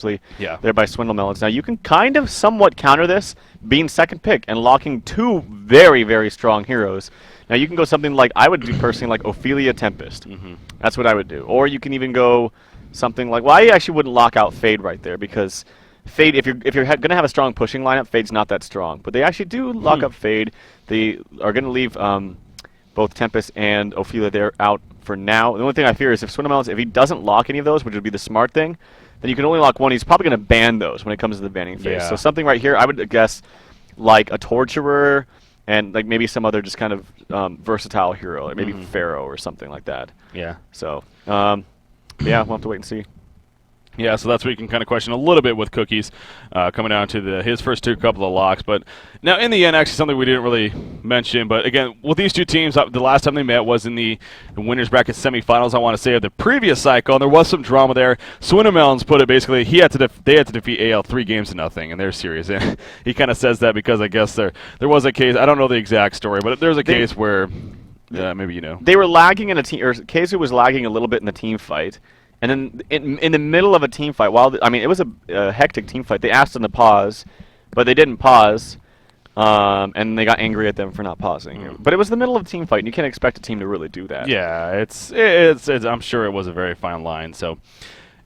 there by Swindle Melons. Now, you can kind of somewhat counter this being second pick and locking two very, very strong heroes. Now, you can go something like, I would do personally like Ophelia Tempest. That's what I would do. Or you can even go something like, well, I actually wouldn't lock out Fade right there because Fade, if you're going to have a strong pushing lineup, Fade's not that strong. But they actually do lock up Fade. They are going to leave both Tempest and Ophelia there out for now. The only thing I fear is if Swindle Melons, if he doesn't lock any of those, which would be the smart thing, then you can only lock one. He's probably going to ban those when it comes to the banning phase. So something right here, I would guess like a Torturer and like maybe some other just kind of versatile hero, like maybe Pharaoh or something like that. Yeah. So, yeah, we'll have to wait and see. Yeah, so that's where you can kind of question a little bit with Cookies coming down to his first couple of locks. But now, in the end, actually something we didn't really mention. But again, with these two teams, the last time they met was in the winners bracket semifinals, I want to say, of the previous cycle. And there was some drama there. Swindle Melons put it basically, they had to defeat AL 3-0 in their series. And he kind of says that because I guess there was a case, I don't know the exact story, but there's a case where, maybe you know. They were lagging in a team, or Keizu was lagging a little bit in the team fight. And then in the middle of a team fight, it was a hectic team fight, they asked them to pause, but they didn't pause, and they got angry at them for not pausing. But it was the middle of a team fight, and you can't expect a team to really do that. Yeah, it's I'm sure it was a very fine line. So,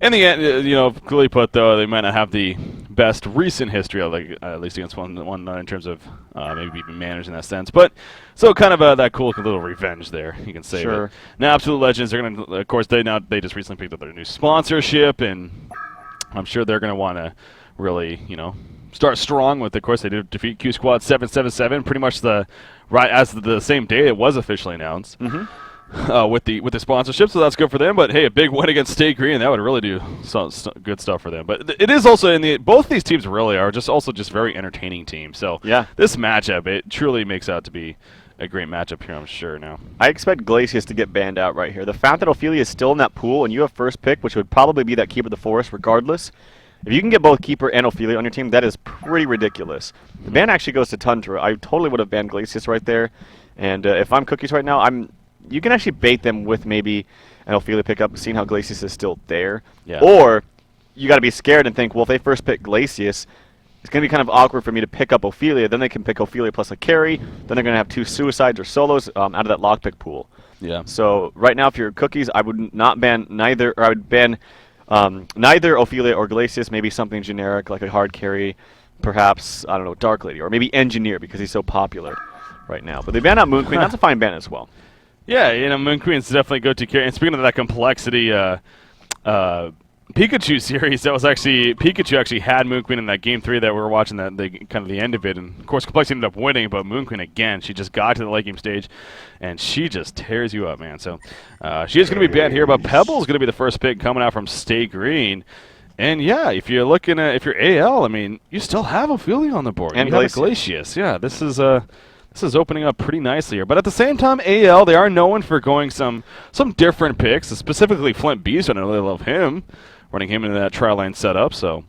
in the end, clearly put, though, they might not have the best recent history, at least against one in terms of maybe even managed in that sense. But so kind of that cool little revenge there, you can say. Sure. Now, Absolute Legends, they're going to, of course, they just recently picked up their new sponsorship, and I'm sure they're going to want to really, start strong with. Of course, they did defeat Q Squad 777, pretty much as the same day it was officially announced. With the sponsorship, so that's good for them. But hey, a big win against Stay Green, that would really do some good stuff for them. But it is also both these teams really are just very entertaining teams. So yeah, this matchup, it truly makes out to be a great matchup here, I'm sure. Now I expect Glacius to get banned out right here. The fact that Ophelia is still in that pool and you have first pick, which would probably be that Keeper of the Forest regardless. If you can get both Keeper and Ophelia on your team, that is pretty ridiculous. The ban actually goes to Tundra. I totally would have banned Glacius right there. And if I'm Cookies right now, you can actually bait them with maybe an Ophelia pickup, seeing how Glacius is still there. Yeah. Or you got to be scared and think, well, if they first pick Glacius, it's going to be kind of awkward for me to pick up Ophelia. Then they can pick Ophelia plus a carry. Then they're going to have two suicides or solos out of that lockpick pool. Yeah. So right now, if you're Cookies, I would not ban neither, or I would ban neither Ophelia or Glacius. Maybe something generic like a hard carry, perhaps, I don't know, Dark Lady, or maybe Engineer because he's so popular right now. But they ban out Moon Queen. That's a fine ban as well. Yeah, Moon Queen's definitely good to carry. And speaking of that complexity, Pikachu series, Pikachu actually had Moon Queen in that game 3 that we were watching, the end of it. And of course, Complexity ended up winning, but Moon Queen again, she just got to the late game stage, and she just tears you up, man. So she is going to be banned here, but Pebble's going to be the first pick coming out from Stay Green. And yeah, if you're looking at AL, you still have Ophelia on the board. And Glacius. Yeah, this is opening up pretty nicely here. But at the same time, AL, they are known for going some different picks, specifically Flint Beast. I know they love him, running him into that trial line setup. So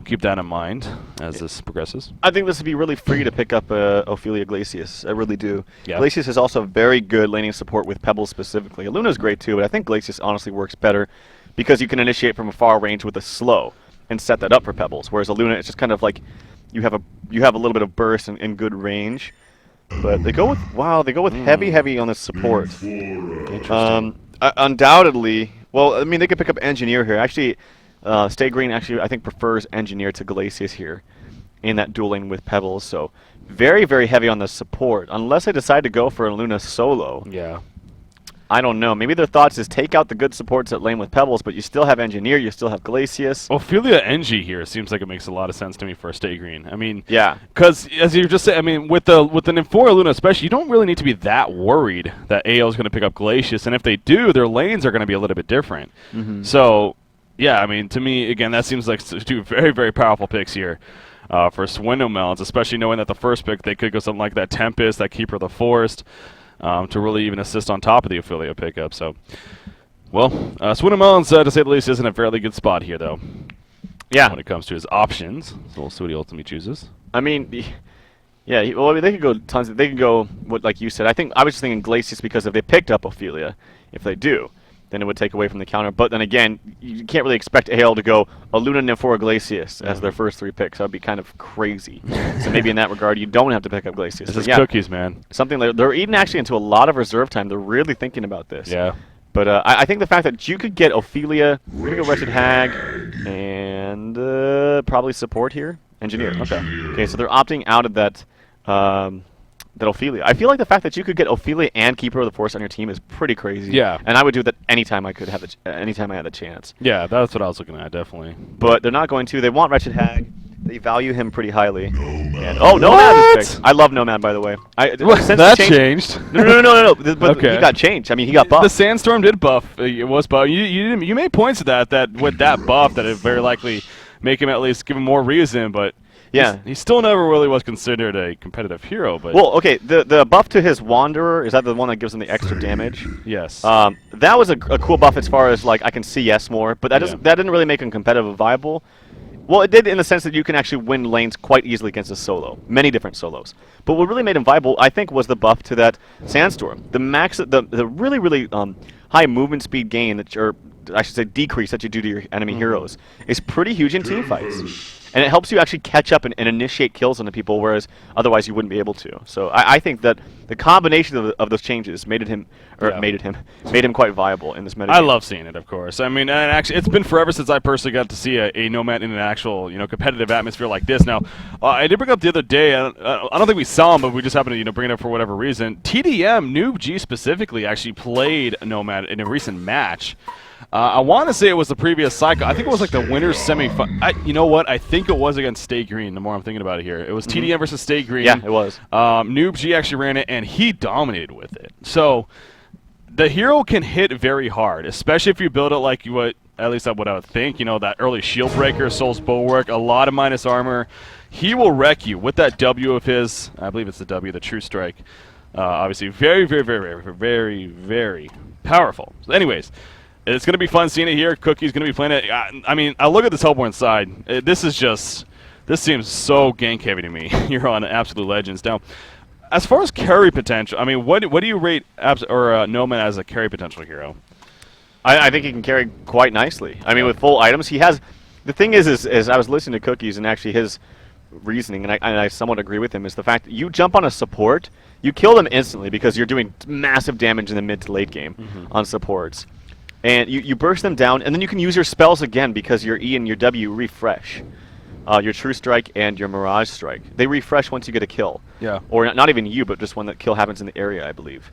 keep that in mind as this progresses. I think this would be really free to pick up Ophelia Glacius. I really do. Yeah. Glacius is also very good laning support with Pebbles specifically. Luna's great too, but I think Glacius honestly works better because you can initiate from a far range with a slow and set that up for Pebbles. Whereas a Luna, it's just kind of like you have a little bit of burst and good range. But they go with heavy on the support. Interesting. Undoubtedly, well, they could pick up Engineer here. Actually, Stay Green I think prefers Engineer to Glacius here in that dueling with Pebbles. So very, very heavy on the support. Unless they decide to go for a Luna solo. Yeah. I don't know. Maybe their thoughts is take out the good supports at lane with Pebbles, but you still have Engineer, you still have Glacius. Ophelia Engie here seems like it makes a lot of sense to me for a Stay Green. Yeah. Because as you just said, with an Euphoria Luna especially, you don't really need to be that worried that AO is going to pick up Glacius, and if they do, their lanes are going to be a little bit different. So, yeah, to me, again, that seems like two very, very powerful picks here for Swindle Melons, especially knowing that the first pick, they could go something like that Tempest, that Keeper of the Forest, to really even assist on top of the Ophelia pickup. So, well, Swindle Melons, to say the least, is in a fairly good spot here, though. Yeah. When it comes to his options. So we'll see what he ultimately chooses. Yeah, well, they could go They could go, like you said. I was just thinking Glacius because if they picked up Ophelia, if they do, then it would take away from the counter. But then again, you can't really expect AL to go a Luna Nymphora Glacius as their first 3 picks. That would be kind of crazy. So maybe in that regard, you don't have to pick up Glacius. This is cookies, man. Something they're eating actually into a lot of reserve time. They're really thinking about this. Yeah. But I think the fact that you could get Ophelia, you could go Wretched Hag, and probably support here. Engineer. Okay, so they're opting out of that that Ophelia. I feel like the fact that you could get Ophelia and Keeper of the Force on your team is pretty crazy. Yeah. And I would do that anytime I could have anytime I had the chance. Yeah, that's what I was looking at, definitely. But they're not going to. They want Wretched Hag. They value him pretty highly. And, Nomad is picked. I love Nomad, by the way. That changed. No. But he got changed. I mean, he got buffed. The Sandstorm did buff. It was buff. You made points of that with that buff that it very likely make him at least give him more reason, but yeah, he still never really was considered a competitive hero. But well, okay, the buff to his Wanderer, is that the one that gives him the extra damage? Yes. That was a cool buff as far as like I can CS more, but that didn't really make him competitive and viable. Well, it did in the sense that you can actually win lanes quite easily against a solo, many different solos. But what really made him viable, I think, was the buff to that Sandstorm. The really high movement speed gain or I should say decrease that you do to your enemy heroes is pretty huge in team fights. And it helps you actually catch up and initiate kills onto people, whereas otherwise you wouldn't be able to. So I think that the combination of those changes made him quite viable in this metagame. I love seeing it, of course. I mean, and actually, it's been forever since I personally got to see a Nomad in an actual, competitive atmosphere like this. Now, I did bring up the other day. I don't think we saw him, but we just happened to, bring it up for whatever reason. TDM, Noob G specifically, actually played Nomad in a recent match. I want to say it was the previous cycle. I think it was like the winner's semi-final. You know what? I think it was against Stay Green, the more I'm thinking about it here. It was TDM versus Stay Green. Yeah, it was. Noob G actually ran it, and he dominated with it. So the hero can hit very hard, especially if you build it like at least what I would think, that early Shield Breaker, Soul's Bulwark, a lot of minus armor. He will wreck you with that W of his. I believe it's the W, the True Strike. Obviously, very, very, very, very, very, very powerful. So anyways, it's going to be fun seeing it here. Cookie's going to be playing it. I mean, I look at this Hellborn side. This seems so gank heavy to me. You're on Absolute Legends. Now, as far as carry potential, I mean, what do you rate Nomad as a carry potential hero? I think he can carry quite nicely. I mean, with full items, he has. The thing is I was listening to Cookies and actually his reasoning, and I somewhat agree with him, is the fact that you jump on a support, you kill them instantly because you're doing massive damage in the mid to late game on supports. And you burst them down, and then you can use your spells again because your E and your W refresh. Your True Strike and your Mirage Strike. They refresh once you get a kill. Yeah. Or not even you, but just when the kill happens in the area, I believe.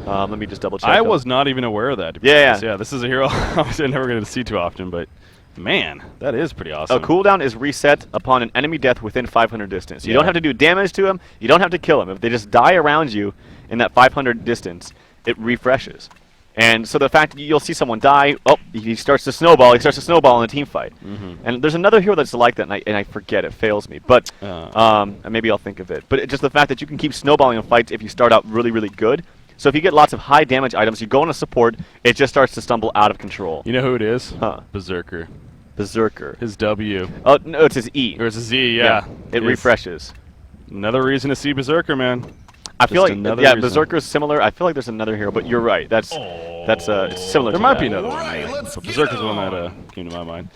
Let me just double check. I was not even aware of that. To be honest. Yeah, this is a hero obviously I'm never going to see too often, but man, that is pretty awesome. A cooldown is reset upon an enemy death within 500 distance. You don't have to do damage to them. You don't have to kill them. If they just die around you in that 500 distance, it refreshes. And so the fact that you'll see someone die, he starts to snowball. He starts to snowball in a team fight. And there's another hero that's like that, and I forget. It fails me. But maybe I'll think of it. But just the fact that you can keep snowballing in fights if you start out really, really good. So if you get lots of high damage items, you go on a support, it just starts to stumble out of control. You know who it is? Berserker. Berserker. His W. Oh, no, it's his E. Or it's his Z, yeah. It refreshes. Another reason to see Berserker, man. I feel like, Berserker's similar. I feel like there's another hero, but you're right. That's it's similar. There might be another one. But Berserker's the one that came to my mind.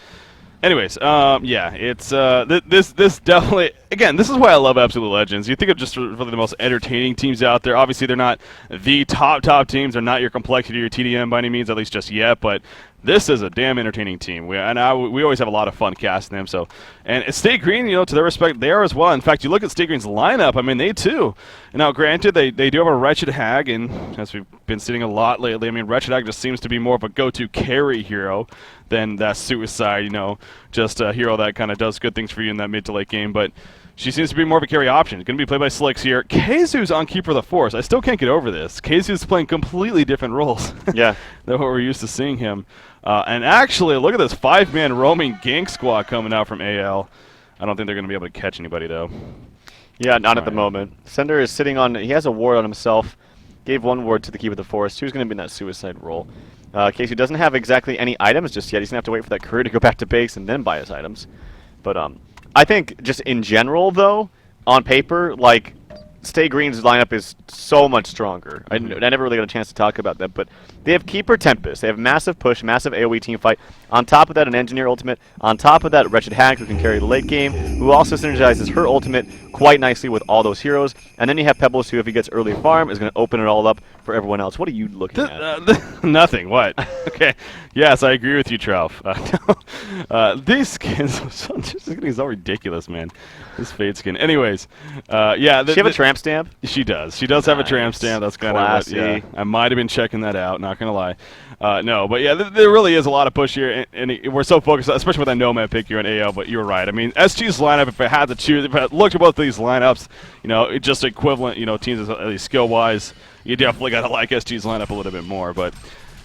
Anyways, yeah, it's this definitely, again, this is why I love Absolute Legends. You think of just really the most entertaining teams out there. Obviously, they're not the top teams. They're not your complexity or your TDM by any means, at least just yet. But this is a damn entertaining team. We always have a lot of fun casting them. So, and Stay Green, to their respect, they are as well. In fact, you look at Stay Green's lineup. I mean, they too. Now, granted, they do have a Wretched Hag, and as we've been seeing a lot lately, I mean, Wretched Hag just seems to be more of a go-to carry hero than that Suicide. Just a hero that kind of does good things for you in that mid to late game, but she seems to be more of a carry option. Going to be played by Slicks here. Keizu's on Keeper of the Force. I still can't get over this. Keizu's playing completely different roles yeah, than what we're used to seeing him. And actually, look at this 5-man roaming gank squad coming out from AL. I don't think they're going to be able to catch anybody, though. Yeah, not at the moment. Sender is sitting on, he has a ward on himself. Gave one ward to the Keeper of the Forest. Who's going to be in that Suicide role? Casey doesn't have exactly any items just yet. He's going to have to wait for that courier to go back to base and then buy his items. But I think just in general, though, on paper, like, Stay Green's lineup is so much stronger. I never really got a chance to talk about that, but they have Keeper Tempest. They have massive push, massive AoE team fight. On top of that, an Engineer ultimate. On top of that, Wretched Hag, who can carry the late game, who also synergizes her ultimate quite nicely with all those heroes. And then you have Pebbles, who, if he gets early farm, is going to open it all up for everyone else. What are you looking at? Nothing. What? Okay. Yes, I agree with you, Trouf. These skins are so ridiculous, man. This Fade skin. Anyways, yeah. Does she have a tramp stamp? She does. She does have a tramp stamp. That's kind of what, yeah. I might have been checking that out. Not gonna lie. No, but yeah, there really is a lot of push here, and we're so focused, especially with that Nomad pick here in AO. But you're right. I mean, SG's lineup. If I had to choose, if I looked at both of these lineups, it's just equivalent. Teams at least skill wise, you definitely gotta like SG's lineup a little bit more. But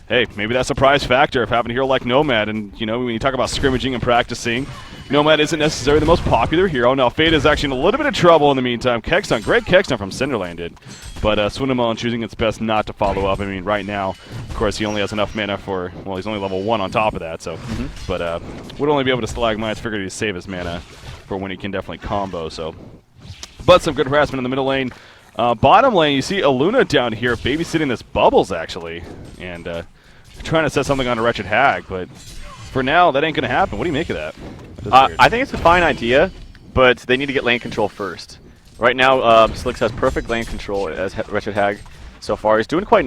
hey, maybe that surprise factor of having a hero like Nomad, and when you talk about scrimmaging and practicing, Nomad isn't necessarily the most popular hero. Now, Fade is actually in a little bit of trouble in the meantime. Kexton, great Kexton from Cinderland did. But Swindlemelon choosing its best not to follow up. I mean, right now, of course, he only has enough mana for, well, he's only level 1 on top of that. So, but would only be able to Stalagmites. Figured he'd save his mana for when he can definitely combo. So, but some good harassment in the middle lane. Bottom lane, you see Aluna down here babysitting this Bubbles, actually. And trying to set something on a Wretched Hag. But for now, that ain't going to happen. What do you make of that? I think it's a fine idea, but they need to get lane control first. Right now, Slicks has perfect lane control as Wretched Hag so far. He's doing quite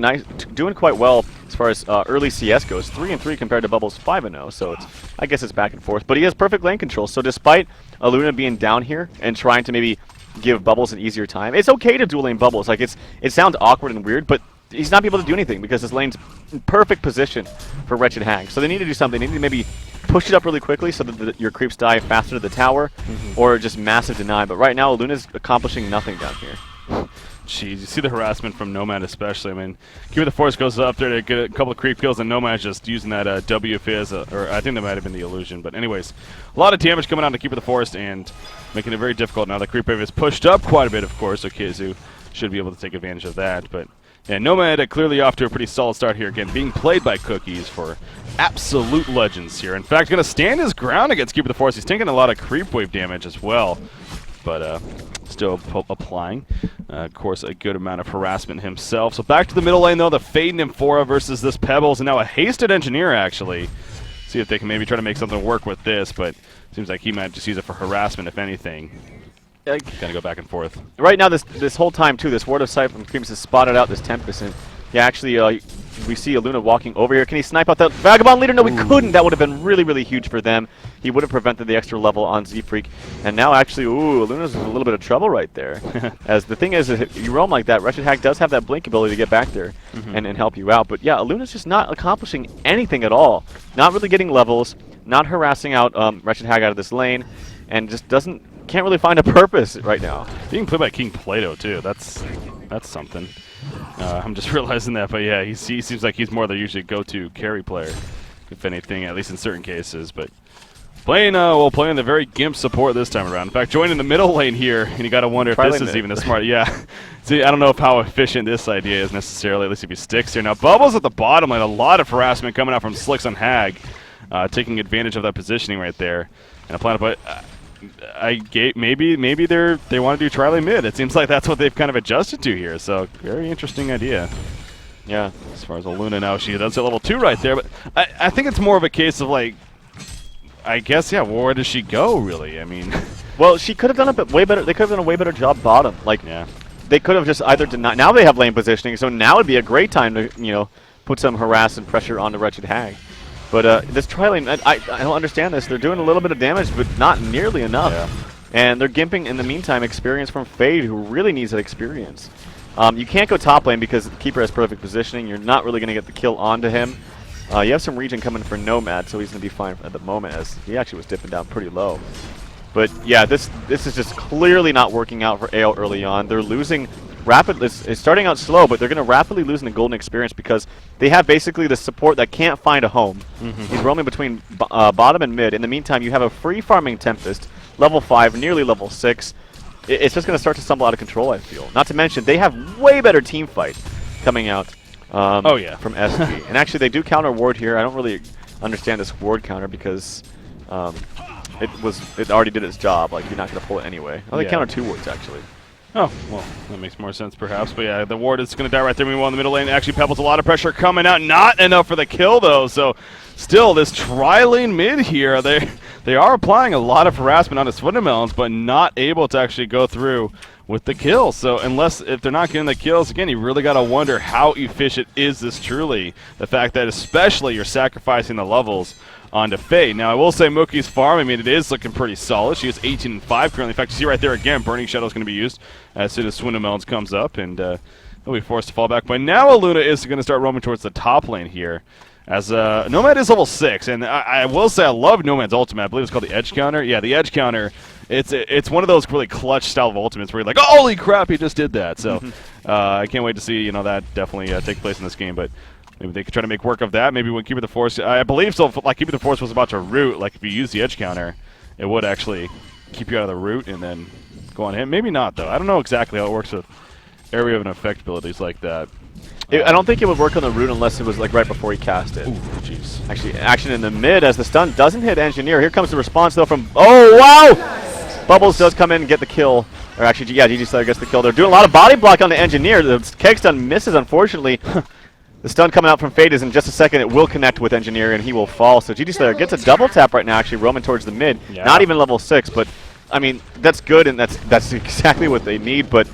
well as far as early CS goes. 3-3 compared to Bubbles 5-0. So I guess it's back and forth. But he has perfect lane control. So despite Aluna being down here and trying to maybe give Bubbles an easier time, it's okay to dual lane Bubbles. Like it sounds awkward and weird, but he's not able to do anything because his lane's in perfect position for Wretched Hag. So they need to do something. They need to maybe push it up really quickly so that your creeps die faster to the tower, or just massive deny. But right now, Luna's accomplishing nothing down here. Jeez, you see the harassment from Nomad especially. I mean, Keeper the Force goes up there to get a couple of creep kills, and Nomad's just using that W fizz, or I think that might have been the illusion. But anyways, a lot of damage coming on to Keeper the Forest and making it very difficult. Now the creep wave is pushed up quite a bit, of course, so Kizu should be able to take advantage of that. But yeah, Nomad clearly off to a pretty solid start here. Again, being played by Cookies for absolute legends here. In fact, going to stand his ground against Keeper the Force. He's taking a lot of creep wave damage as well, but still applying, of course, a good amount of harassment himself. So back to the middle lane, though. The Fade Nymphora versus this Pebbles, and now a Hasted Engineer, actually. See if they can maybe try to make something work with this, but seems like he might just use it for harassment, if anything. Kind of go back and forth. Right now, this whole time, too, this Ward of Sight from Creams has spotted out this Tempest. And yeah, actually, we see Aluna walking over here. Can he snipe out that Vagabond leader? No, we couldn't. That would have been really, really huge for them. He would have prevented the extra level on Z-Freak. And now, actually, Aluna's in a little bit of trouble right there. As the thing is, if you roam like that, Wretched Hag does have that blink ability to get back there and help you out. But yeah, Aluna's just not accomplishing anything at all. Not really getting levels, not harassing out Wretched Hag out of this lane, and just can't really find a purpose right now. Being played by King Plato, too. That's something. I'm just realizing that, but yeah, he seems like he's more the usually go-to carry player, if anything, at least in certain cases. But playing the very gimp support this time around. In fact, joining the middle lane here, and you got to wonder if this is even as smart. Yeah, see, I don't know how efficient this idea is necessarily, at least if he sticks here. Now, Bubbles at the bottom lane, a lot of harassment coming out from Slicks on Hag, taking advantage of that positioning right there. And a plan to put... maybe they want to do tri-lane mid. It seems like that's what they've kind of adjusted to here. So very interesting idea. Yeah, as far as Aluna now, she does at level 2 right there. But I think it's more of a case of like, I guess, yeah, where does she go really? I mean, well, she could have done a bit way better. They could have done a way better job bottom. Like, yeah, they could have just either denied. Now they have lane positioning, so now would be a great time to put some harass and pressure on the Wretched Hag. But this tri-lane, I don't understand this. They're doing a little bit of damage, but not nearly enough. Yeah. And they're gimping, in the meantime, experience from Fade, who really needs that experience. You can't go top lane because Keeper has perfect positioning. You're not really going to get the kill onto him. You have some regen coming for Nomad, so he's going to be fine at the moment, as he actually was dipping down pretty low. But yeah, this is just clearly not working out for AO early on. They're losing rapidly. It's starting out slow, but they're going to rapidly lose in the golden experience because they have basically the support that can't find a home. He's roaming between bottom and mid. In the meantime, you have a free farming Tempest, level 5, nearly level 6. It's just going to start to stumble out of control, I feel. Not to mention, they have way better team fight coming out from SG. And actually, they do counter ward here. I don't really understand this ward counter because it already did its job. Like, you're not going to pull it anyway. Oh, they counter 2 wards, actually. Oh, well, that makes more sense perhaps. But yeah, the ward is going to die right there. Meanwhile, in the middle lane, actually Pebbles a lot of pressure coming out. Not enough for the kill, though. So still, this tri-lane mid here, they are applying a lot of harassment on his fundamentals, but not able to actually go through with the kills. So if they're not getting the kills, again, you really got to wonder how efficient is this truly. The fact that especially you're sacrificing the levels onto Faye. Now, I will say Mookie's farm, I mean, it is looking pretty solid. She is 18-5 currently. In fact, you see right there again, Burning Shadow is going to be used as soon as Swindlemelons comes up, and they'll be forced to fall back. But now Aluna is going to start roaming towards the top lane here, as Nomad is level 6, and I will say I love Nomad's ultimate. I believe it's called the Edge Counter. Yeah, the Edge Counter. It's one of those really clutch style of ultimates where you're like, holy crap, he just did that. So I can't wait to see that definitely take place in this game. But maybe they could try to make work of that. Maybe when Keeper the Force, I believe so. Like Keeper the Force was about to root. Like if you use the Edge Counter, it would actually keep you out of the root and then go on him. Maybe not though. I don't know exactly how it works with area of an effect abilities like that. I don't think it would work on the root unless it was like right before he cast it. Ooh, jeez. Actually, action in the mid as the stun doesn't hit Engineer. Here comes the response though from. Oh wow! Bubbles does come in and get the kill. Or actually, yeah, GG Slayer gets the kill. They're doing a lot of body block on the Engineer. The keg stun misses, unfortunately. The stun coming out from Fade is in just a second. It will connect with Engineer and he will fall. So GG Slayer gets a double tap right now, actually roaming towards the mid. Yeah. Not even level 6, but I mean that's good and that's exactly what they need. But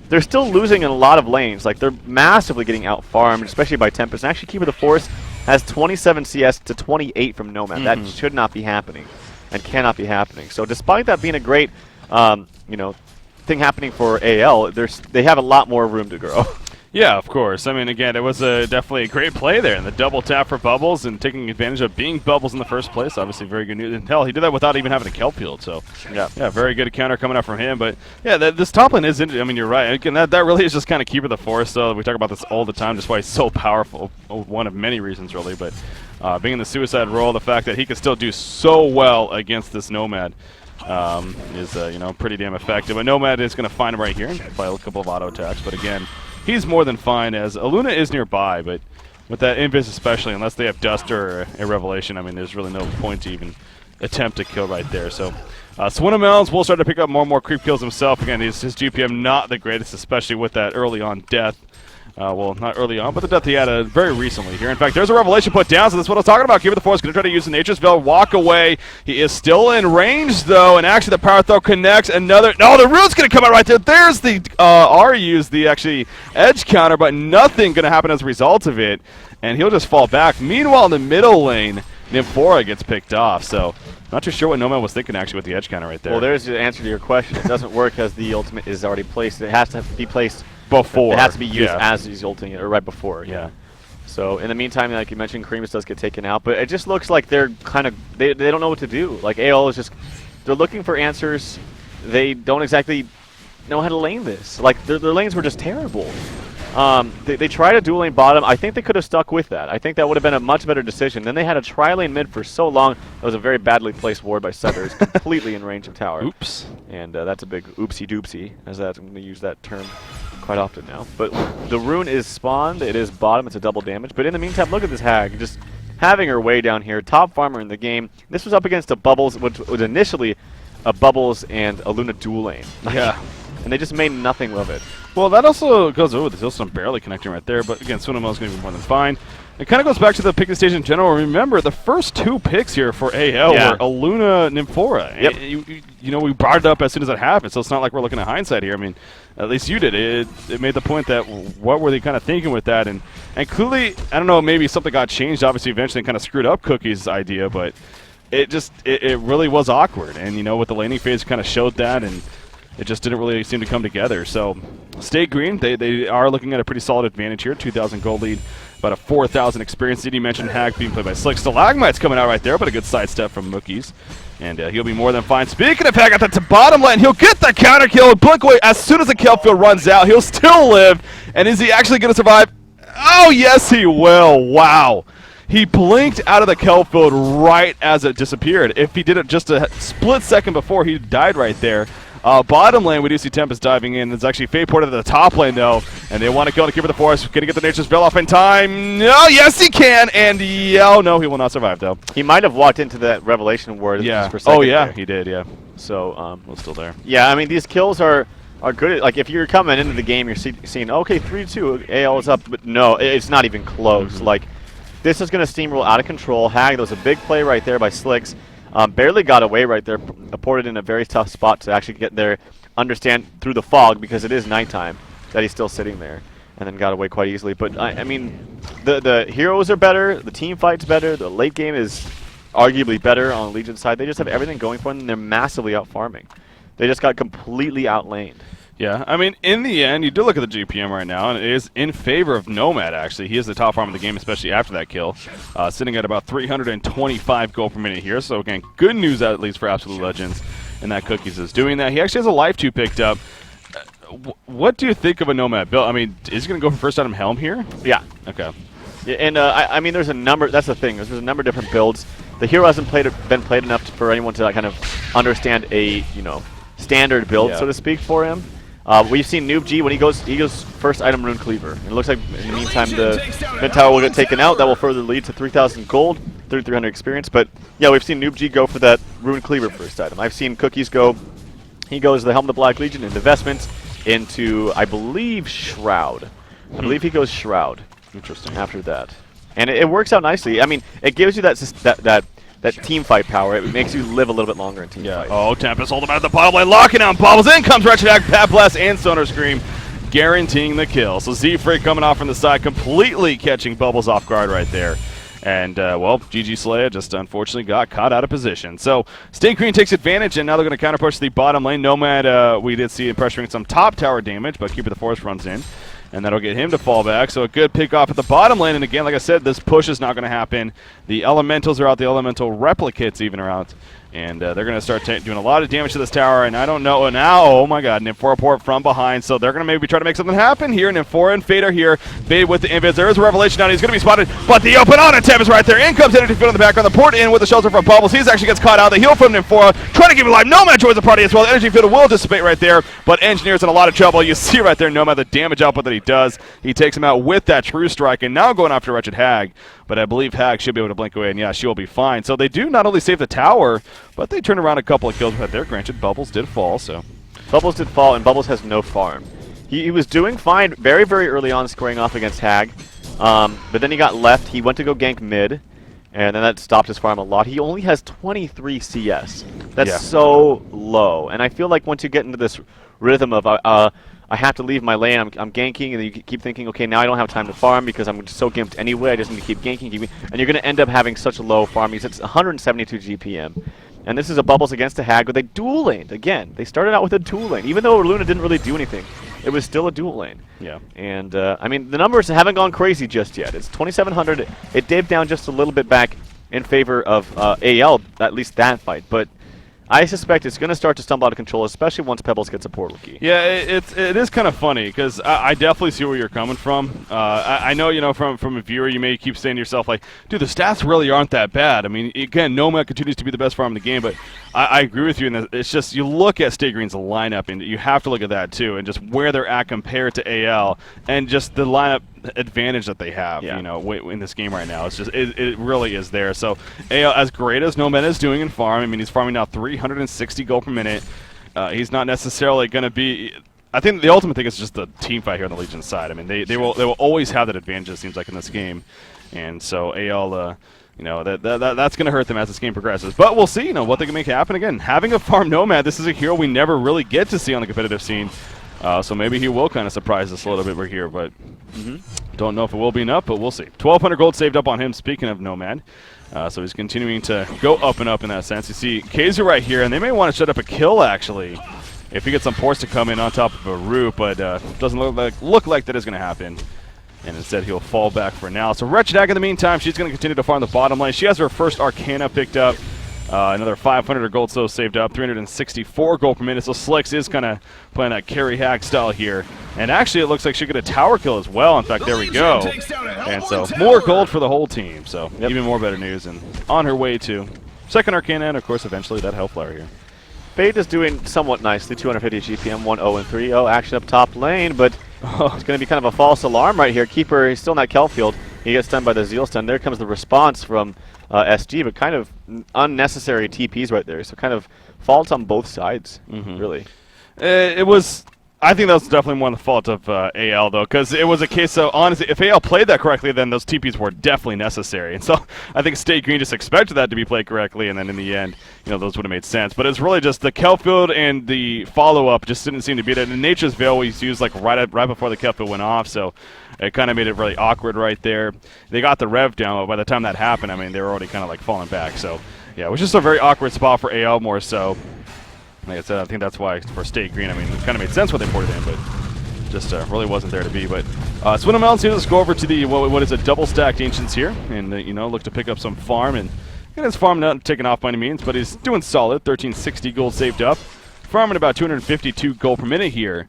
they're still losing in a lot of lanes. Like they're massively getting out farmed, especially by Tempest. And actually, Keeper the Force has 27 CS to 28 from Nomad. That should not be happening, and cannot be happening. So despite that being a great, thing happening for AL, they have a lot more room to grow. Yeah, of course. I mean, again, it was definitely a great play there, and the double tap for Bubbles and taking advantage of being Bubbles in the first place. Obviously, very good news. And hell, he did that without even having a kelp field. So, yeah, very good counter coming out from him. But yeah, this top lane is interesting. I mean, you're right. Again, that really is just kind of Keeper the Force. So we talk about this all the time, just why he's so powerful. One of many reasons, really. But being in the suicide role, the fact that he can still do so well against this Nomad is pretty damn effective. But Nomad is going to find him right here and play a couple of auto attacks. But again, he's more than fine as Aluna is nearby, but with that Invis especially, unless they have Dust or a Revelation, I mean, there's really no point to even attempt to kill right there. So Swindlemelons will start to pick up more and more creep kills himself. Again, his GPM not the greatest, especially with that early on death. Well, not early on, but the death he had very recently here. In fact, there's a Revelation put down, so that's what I was talking about. Keeper the Force going to try to use the Nature's Veil, walk away. He is still in range, though, and actually the Power Throw connects another. No, the Root's going to come out right there. There's the RU's, the actually Edge counter, but nothing going to happen as a result of it, and he'll just fall back. Meanwhile, in the middle lane, Nymphora gets picked off, so not too sure what Nomad was thinking actually with the Edge counter right there. Well, there's the answer to your question. It doesn't work as the ultimate is already placed. It has to be placed before. It has to be used as he's ulting it, or right before. Yeah. So in the meantime, like you mentioned, Creamus does get taken out, but it just looks like they're kind of they don't know what to do. Like AL is just they're looking for answers. They don't exactly know how to lane this. Like their lanes were just terrible. They tried a dual lane bottom. I think they could have stuck with that. I think that would have been a much better decision. Then they had a tri-lane mid for so long. That was a very badly placed ward by Sutters, completely in range of tower. Oops. And that's a big oopsie doopsie, as I'm going to use that term quite often now. But the rune is spawned. It is bottom. It's a double damage. But in the meantime, look at this hag. Just having her way down here. Top farmer in the game. This was up against a Bubbles, which was initially a Bubbles and a Luna dual lane. Yeah. And they just made nothing of it. Well, that also goes over. There's also some barely connecting right there, but again, Swindlemelons is going to be more than fine. It kind of goes back to the picking stage in general. Remember, the first two picks here for AL were Aluna, Nymphora. Yep. We brought it up as soon as it happened, so it's not like we're looking at hindsight here. I mean, at least you did. It made the point that what were they kind of thinking with that? And clearly, I don't know, maybe something got changed, obviously, eventually, and kind of screwed up Cookie's idea, but it really was awkward. And, with the laning phase, kind of showed that, and it just didn't really seem to come together. So, stay green. They are looking at a pretty solid advantage here. 2,000 gold lead, about a 4,000 experience. Did you mention Hag being played by Slick? Stalagmite's coming out right there, but a good sidestep from Mookies. And he'll be more than fine. Speaking of Hag, at the bottom lane, he'll get the counter kill and blink away. As soon as the kill field runs out, he'll still live. And is he actually going to survive? Oh, yes, he will. Wow. He blinked out of the kelp field right as it disappeared. If he did it just a split second before, he died right there. Bottom lane, we do see Tempest diving in. It's actually Fate ported to the top lane, though, and they want to kill to Keeper the Force. Going to get the Nature's Veil off in time. No, yes, he can, and oh, no, he will not survive, though. He might have walked into that Revelation ward. Yeah. For a second Oh, yeah, there. he did, yeah. So, was still there. Yeah, I mean, these kills are are good at, like, if you're coming into the game, you're seeing, okay, 3-2, AL is up, but no, it's not even close. Like, this is going to steamroll out of control. Hag, that was a big play right there by Slicks. Barely got away right there, ported in a very tough spot to actually get there, understand through the fog, because it is nighttime, that he's still sitting there, and then got away quite easily. But, I mean, the heroes are better, the team fight's better, the late game is arguably better on the Legion side. They just have everything going for them, and they're massively out farming. They just got completely outlaned. Yeah, I mean, in the end, you do look at the GPM right now, and it is in favor of Nomad, actually. He is the top farm of the game, especially after that kill, sitting at about 325 gold per minute here. So, again, good news at least for Absolute Legends, and that Cookies is doing that. He actually has a Life 2 picked up. What do you think of a Nomad build? I mean, is he going to go for first item Helm here? Yeah. Okay. Yeah, and, I mean, there's a number, that's the thing, there's a number of different builds. The hero hasn't been played enough for anyone to kind of understand a, standard build, so to speak, for him. We've seen Noob G when he goes first item Rune Cleaver. And it looks like in the meantime the mid tower will get taken out. That will further lead to 3,000 gold, 3,300 experience. But yeah, we've seen Noob G go for that Rune Cleaver first item. I've seen Cookies go. He goes the Helm of the Black Legion into Vestments, into I believe Shroud. I believe he goes Shroud. Interesting. After that, and it works out nicely. I mean, it gives you that team fight power. It makes you live a little bit longer in team fight. Oh, Tempest hold him at the bottom lane, locking down Bubbles. In comes Wretched Hag, Pat Blast, and Sonar Scream, guaranteeing the kill. So Z-Freak coming off from the side, completely catching Bubbles off guard right there. And, well, GG Slaya just unfortunately got caught out of position. So, Stink Green takes advantage, and now they're going to counter push the bottom lane. Nomad, we did see him pressuring some top tower damage, but Keeper of the Forest runs in. And that'll get him to fall back. So a good pick off at the bottom lane. And again, like I said, this push is not going to happen. The elementals are out. The elemental replicates even are out. And they're going to start doing a lot of damage to this tower. And I don't know now. Oh my god, Nymphora port from behind. So they're going to maybe try to make something happen here. Nymphora and Fade are here. Fade with the invis. There is a revelation now. He's going to be spotted. But the open on attempt is right there. In comes Energy Field in the background. The port in with the shelter from Bubbles. He's actually gets caught out. The heal from Nymphora. Trying to keep it alive. Nomad joins the party as well. The Energy Field will dissipate right there. But Engineer's in a lot of trouble. You see right there Nomad the damage output that he does. He takes him out with that True Strike. And now going after Wretched Hag. But I believe Hag should be able to blink away, and yeah, she will be fine. So they do not only save the tower, but they turn around a couple of kills right there. Granted, Bubbles did fall, so. Bubbles did fall, and Bubbles has no farm. He was doing fine very, very early on squaring off against Hag, but then he got left. He went to go gank mid, and then that stopped his farm a lot. He only has 23 CS. That's so low, and I feel like once you get into this rhythm of I have to leave my lane, I'm ganking, and then you keep thinking, okay, now I don't have time to farm because I'm so gimped anyway, I just need to keep ganking, and you're going to end up having such a low farm. It's 172 GPM. And this is a Bubbles against a Hag with a dual lane. Again, they started out with a dual lane. Even though Luna didn't really do anything, it was still a dual lane. Yeah. And, I mean, the numbers haven't gone crazy just yet. It's 2,700. It dipped down just a little bit back in favor of AL, at least that fight. But I suspect it's going to start to stumble out of control, especially once Pebbles gets a portal key. Yeah, it is kind of funny because I definitely see where you're coming from. I know, from a viewer, you may keep saying to yourself, like, dude, the stats really aren't that bad. I mean, again, Nomad continues to be the best farm in the game, but I agree with you in that it's just you look at Stay Green's lineup, and you have to look at that too, and just where they're at compared to AL, and just the lineup advantage that they have, in this game right now. It's just it really is there. So AL, as great as Nomad is doing in farm, I mean, he's farming now 360 gold per minute. He's not necessarily going to be. I think the ultimate thing is just the team fight here on the Legion side. I mean, they will always have that advantage, it seems like, in this game, and so AL. That's going to hurt them as this game progresses. But we'll see, what they can make happen. Again, having a farm Nomad, this is a hero we never really get to see on the competitive scene. So maybe he will kind of surprise us a little bit right here, but don't know if it will be enough, but we'll see. 1,200 gold saved up on him, speaking of Nomad. So he's continuing to go up and up in that sense. You see Kaiser right here, and they may want to shut up a kill, actually, if he gets some ports to come in on top of a root, but doesn't look like that is going to happen. And instead, he'll fall back for now. So Wretched Hag, in the meantime, she's going to continue to farm the bottom lane. She has her first Arcana picked up. Another 500 gold so saved up. 364 gold per minute. So Slicks is kind of playing that carry Hag style here. And actually, it looks like she get a tower kill as well. In fact, there we go. And so more gold for the whole team. So even more better news. And on her way to second Arcana, and of course, eventually that Hellflower here. Fade is doing somewhat nicely. 250 GPM, 1-0 and 3-0. Action up top lane, but it's going to be kind of a false alarm right here. Keeper, he's still in that Kel field. He gets stunned by the Zeal stun. There comes the response from SG, but kind of unnecessary TPs right there. So kind of faults on both sides, really. It was I think that's definitely more the fault of AL, though, because it was a case of, honestly, if AL played that correctly, then those TPs were definitely necessary. And so I think State Green just expected that to be played correctly, and then in the end, those would have made sense. But it's really just the Kelfield and the follow-up just didn't seem to be it. And Nature's Veil was used like right before the Kelfield went off, so it kind of made it really awkward right there. They got the rev down, but by the time that happened, I mean, they were already kind of like falling back. So, yeah, it was just a very awkward spot for AL more so. Like I said, I think that's why for State Green, I mean, it kind of made sense what they poured it in, but just really wasn't there to be. But Swindle Mountains here, let's go over to the what is a double-stacked Ancients here, and look to pick up some farm. And his farm not taking off by any means, but he's doing solid. 1360 gold saved up, farming about 252 gold per minute here.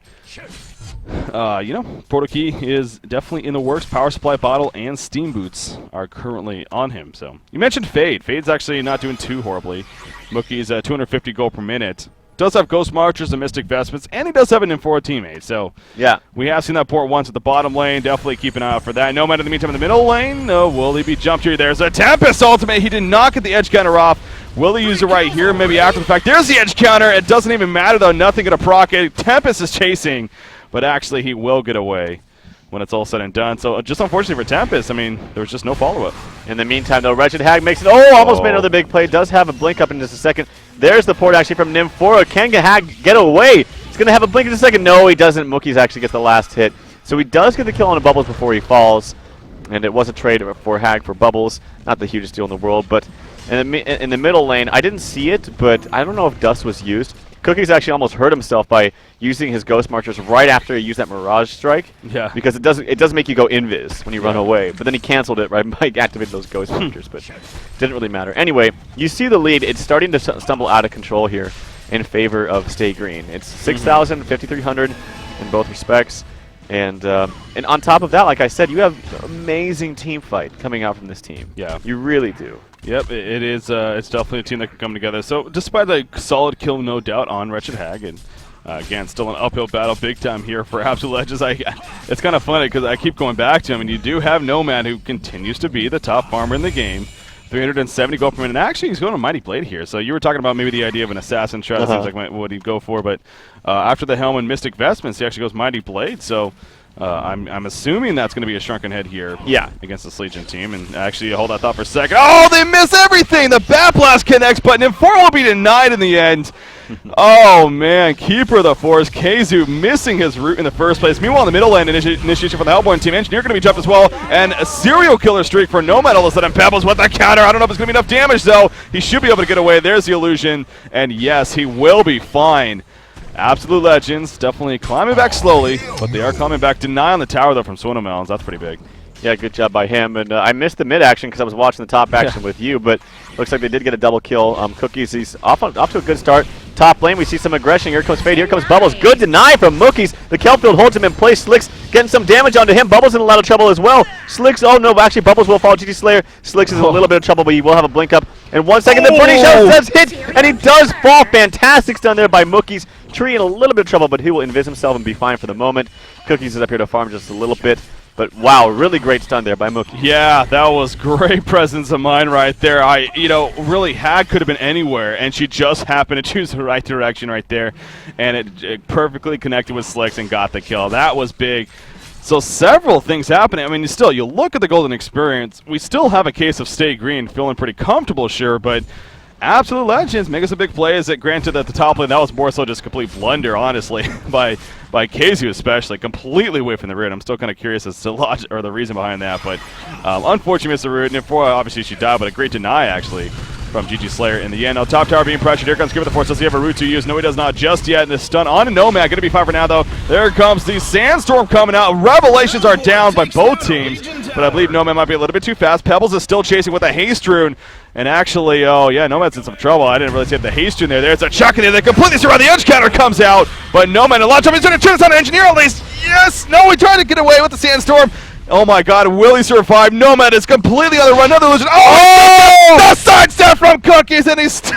Portal Key is definitely in the works. Power Supply Bottle and Steam Boots are currently on him. So you mentioned Fade. Fade's actually not doing too horribly. Mookie's 250 gold per minute. Does have Ghost Marchers and Mystic Vestments, and he does have an N4 teammate. So yeah, we have seen that port once at the bottom lane. Definitely keep an eye out for that. Nomad in the meantime in the middle lane. No, will he be jumped here? There's a Tempest ultimate. He did not get the edge counter off. Will he use it right here? Maybe after the fact. There's the edge counter. It doesn't even matter though. Nothing gonna proc it. Tempest is chasing, but actually he will get away when it's all said and done. So just unfortunately for Tempest, I mean, there was just no follow-up. In the meantime, though, Wretched Hag makes it. Oh, almost made another big play. Does have a blink up in just a second. There's the port actually from Nymphora. Can Hag get away? He's going to have a blink in a second. No, he doesn't. Mookie's actually gets the last hit. So he does get the kill on the Bubbles before he falls. And it was a trade for Hag for Bubbles. Not the hugest deal in the world. But in the middle lane, I didn't see it, but I don't know if Dust was used. Cookie's actually almost hurt himself by using his Ghost Marchers right after he used that Mirage Strike. Yeah. Because it does make you go invis when you run away. But then he canceled it right by activating those Ghost Marchers, but didn't really matter. Anyway, you see the lead. It's starting to stumble out of control here in favor of Stay Green. It's 6,000, 5,300 in both respects. And on top of that, like I said, you have amazing team fight coming out from this team. Yeah. You really do. Yep, it is. It's definitely a team that can come together. So despite the solid kill, no doubt, on Wretched Hag, and again, still an uphill battle big time here for Absolute Legends. It's kind of funny because I keep going back to him, and you do have Nomad, who continues to be the top farmer in the game. 370 gold per minute. And actually, he's going to Mighty Blade here. So you were talking about maybe the idea of an Assassin Shroud. Seems like what he'd go for. But after the Helm and Mystic Vestments, he actually goes Mighty Blade. So I'm assuming that's going to be a Shrunken Head here against this Legion team. And actually, hold that thought for a second. Oh, they miss everything! The Bat Blast connects, but N4 will be denied in the end. Oh, man. Keeper of the Forest, Keizu missing his route in the first place. Meanwhile, in the middle lane, initiation for the Hellborn team. Engineer going to be jumped as well. And a serial killer streak for Nomad all of a sudden. Pebbles with the counter. I don't know if it's going to be enough damage, though. He should be able to get away. There's the illusion. And yes, he will be fine. Absolute Legends definitely climbing back slowly, but they are coming back. Deny on the tower, though, from Swindle Mountains. That's pretty big. Yeah, good job by him. And I missed the mid action because I was watching the top action with you, but looks like they did get a double kill. Cookies, he's off to a good start. Top lane, we see some aggression. Here comes Fade, here comes Bubbles. Good deny from Mookies. The Kelfield holds him in place. Slicks getting some damage onto him. Bubbles in a lot of trouble as well. Slicks, oh no, actually Bubbles will fall. GT Slayer. Slicks is in a little bit of trouble, but he will have a blink up. And 1 second, the Burning Shot says hit, and he does fall. Fantastic stun there by Mookies. Tree in a little bit of trouble, but he will invis himself and be fine for the moment. Cookies is up here to farm just a little bit. But wow, really great stun there by Mookie. Yeah, that was great presence of mind right there. Really, Hag could have been anywhere, and she just happened to choose the right direction right there, and it perfectly connected with Slicks and got the kill. That was big. So several things happening. I mean, still, you look at the Golden Experience, we still have a case of Stay Green feeling pretty comfortable, sure, but Absolute Legends make us a big play. Is it granted at the top lane? That was more so just complete blunder, honestly, by Keizu especially, completely away from the root. I'm still kind of curious as to the reason behind that, but unfortunately missed the root. And obviously she died, but a great deny actually from GG Slayer in the end. Now top tower being pressured. Here comes Give It the Force. Does he have a root to use? No, he does not just yet. And the stun on Nomad. Going to be fine for now, though. There comes the Sandstorm coming out. Revelations are down by both teams, but I believe Nomad might be a little bit too fast. Pebbles is still chasing with a Haste Rune. And actually, oh yeah, Nomad's in some trouble. I didn't really see the Haste Rune there. There's a chuck in there. They completely surround. The edge counter comes out, but Nomad, a lot of trouble. He's going to turn this on an Engineer at least. Yes! No, he tried to get away with the Sandstorm. Oh my god, will he survive? Nomad is completely on the run. Another illusion. Oh! The sidestep from Cookies, and he's still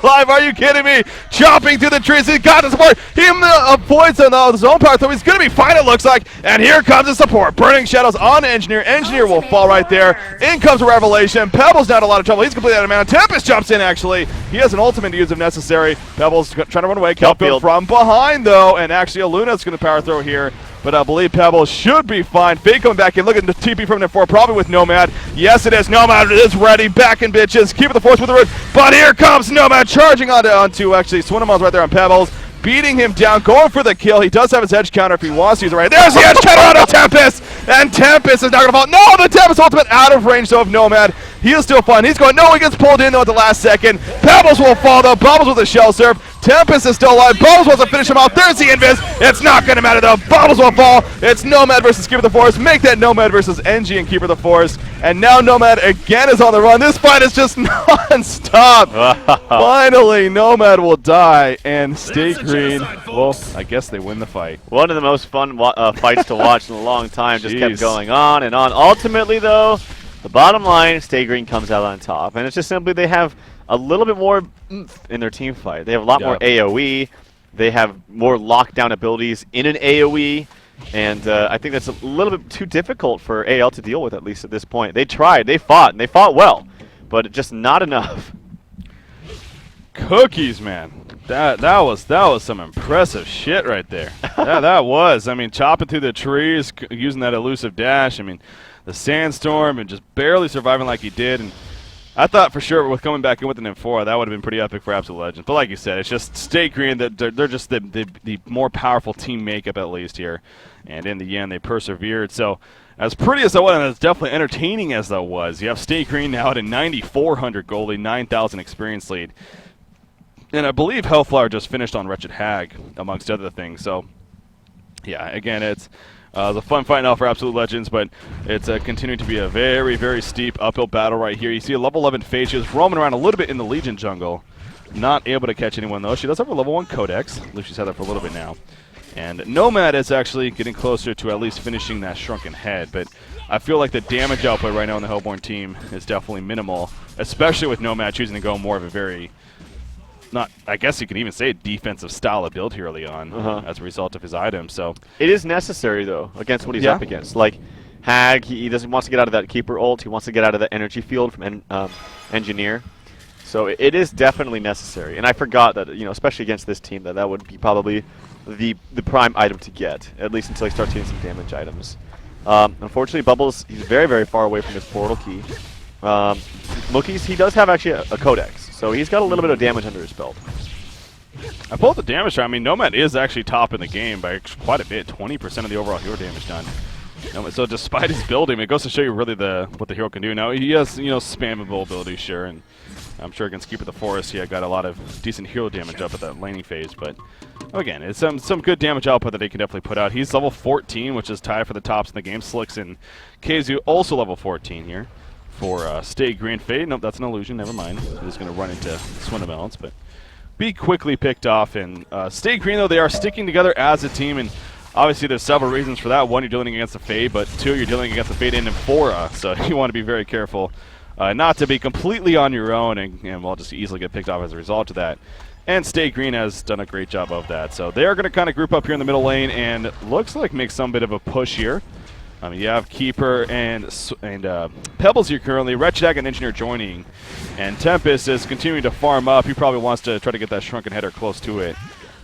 alive. Are you kidding me? Chopping through the trees. He got the support. He avoids the zone power, so he's going to be fine, it looks like. And here comes the support. Burning Shadows on Engineer. Engineer will fall right there. In comes a Revelation. Pebbles not a lot of trouble. He's completely out of mana. Tempest jumps in, actually. He has an ultimate to use if necessary. Pebbles trying to run away. Kelfield from behind, though. And actually, Luna's going to power throw here. But I believe Pebbles should be fine. Fade coming back in. Look at the TP from N4, probably with Nomad. Yes, it is. Nomad is ready. Back in, bitches. Keep it the force with the root. But here comes Nomad charging onto actually Swindelmon's right there on Pebbles. Beating him down, going for the kill. He does have his edge counter if he wants to use it right. There's the edge counter on Tempest! And Tempest is not going to fall. No, the Tempest ultimate out of range, though, of Nomad. He is still fine. He's going, no, he gets pulled in, though, at the last second. Pebbles will fall, though. Bubbles with a shell serve. Tempest is still alive. Bubbles wants to finish him off. There's the invis. It's not going to matter, though. Bubbles will fall. It's Nomad versus Keeper of the Forest. Make that Nomad versus NG and Keeper of the Forest. And now Nomad again is on the run. This fight is just non-stop. Finally, Nomad will die, and Stay Green, well, I guess they win the fight. One of the most fun fights to watch in a long time. Just kept going on and on. Ultimately, though, the bottom line, Stay Green comes out on top. And it's just simply they have a little bit more oomph in their team fight. They have a lot more AoE. They have more lockdown abilities in an AoE. And I think that's a little bit too difficult for AL to deal with, at least at this point. They tried. They fought, and they fought well. But just not enough. Cookies, man. That was some impressive shit right there. that was. I mean, chopping through the trees, using that elusive dash. I mean, the sandstorm and just barely surviving like he did. And I thought for sure with coming back in with an M4, that would have been pretty epic for Absolute Legends. But like you said, it's just Stay Green that they're just the more powerful team makeup at least here. And in the end, they persevered. So as pretty as that was, and as definitely entertaining as that was, you have Stay Green now at a 9,400 goalie, 9,000 experience lead. And I believe Hellflower just finished on Wretched Hag, amongst other things. So, yeah, again, it's a fun fight now for Absolute Legends, but it's continuing to be a very, very steep uphill battle right here. You see a level 11 Phase. She is roaming around a little bit in the Legion jungle. Not able to catch anyone, though. She does have a level 1 Codex. At least she's had that for a little bit now. And Nomad is actually getting closer to at least finishing that Shrunken Head, but I feel like the damage output right now on the Hellborn team is definitely minimal, especially with Nomad choosing to go more of a very, I guess you can even say, defensive style of build here early on as a result of his items. So it is necessary, though, against what he's up against. Like Hag, he wants to get out of that Keeper ult. He wants to get out of that energy field from Engineer. So it is definitely necessary. And I forgot that, especially against this team, that would be probably the prime item to get, at least until he starts getting some damage items. Unfortunately, Bubbles, he's very, very far away from his portal key. Mookies, he does have actually a Codex, so he's got a little bit of damage under his belt. I pulled the damage. I mean, Nomad is actually top in the game by quite a bit, 20% of the overall hero damage done. So despite his building, it goes to show you really what the hero can do. Now, he has, spammable abilities, sure, and I'm sure against Keeper of the Forest, he got a lot of decent hero damage up at that laning phase, but again, it's some good damage output that he can definitely put out. He's level 14, which is tied for the tops in the game. Slicks and KZU also level 14 here for Stay Green Fade. Nope, that's an illusion. Never mind. He's just going to run into Swindelmon's, but be quickly picked off. And Stay Green, though, they are sticking together as a team, and obviously there's several reasons for that. One, you're dealing against the Fade, but two, you're dealing against the Fade in Amphora, so you want to be very careful not to be completely on your own and well, just easily get picked off as a result of that. And Stay Green has done a great job of that. So they're going to kind of group up here in the middle lane and looks like make some bit of a push here. You have Keeper and Pebbles here currently, Wretched Hag and Engineer joining, and Tempest is continuing to farm up. He probably wants to try to get that Shrunken Header close to it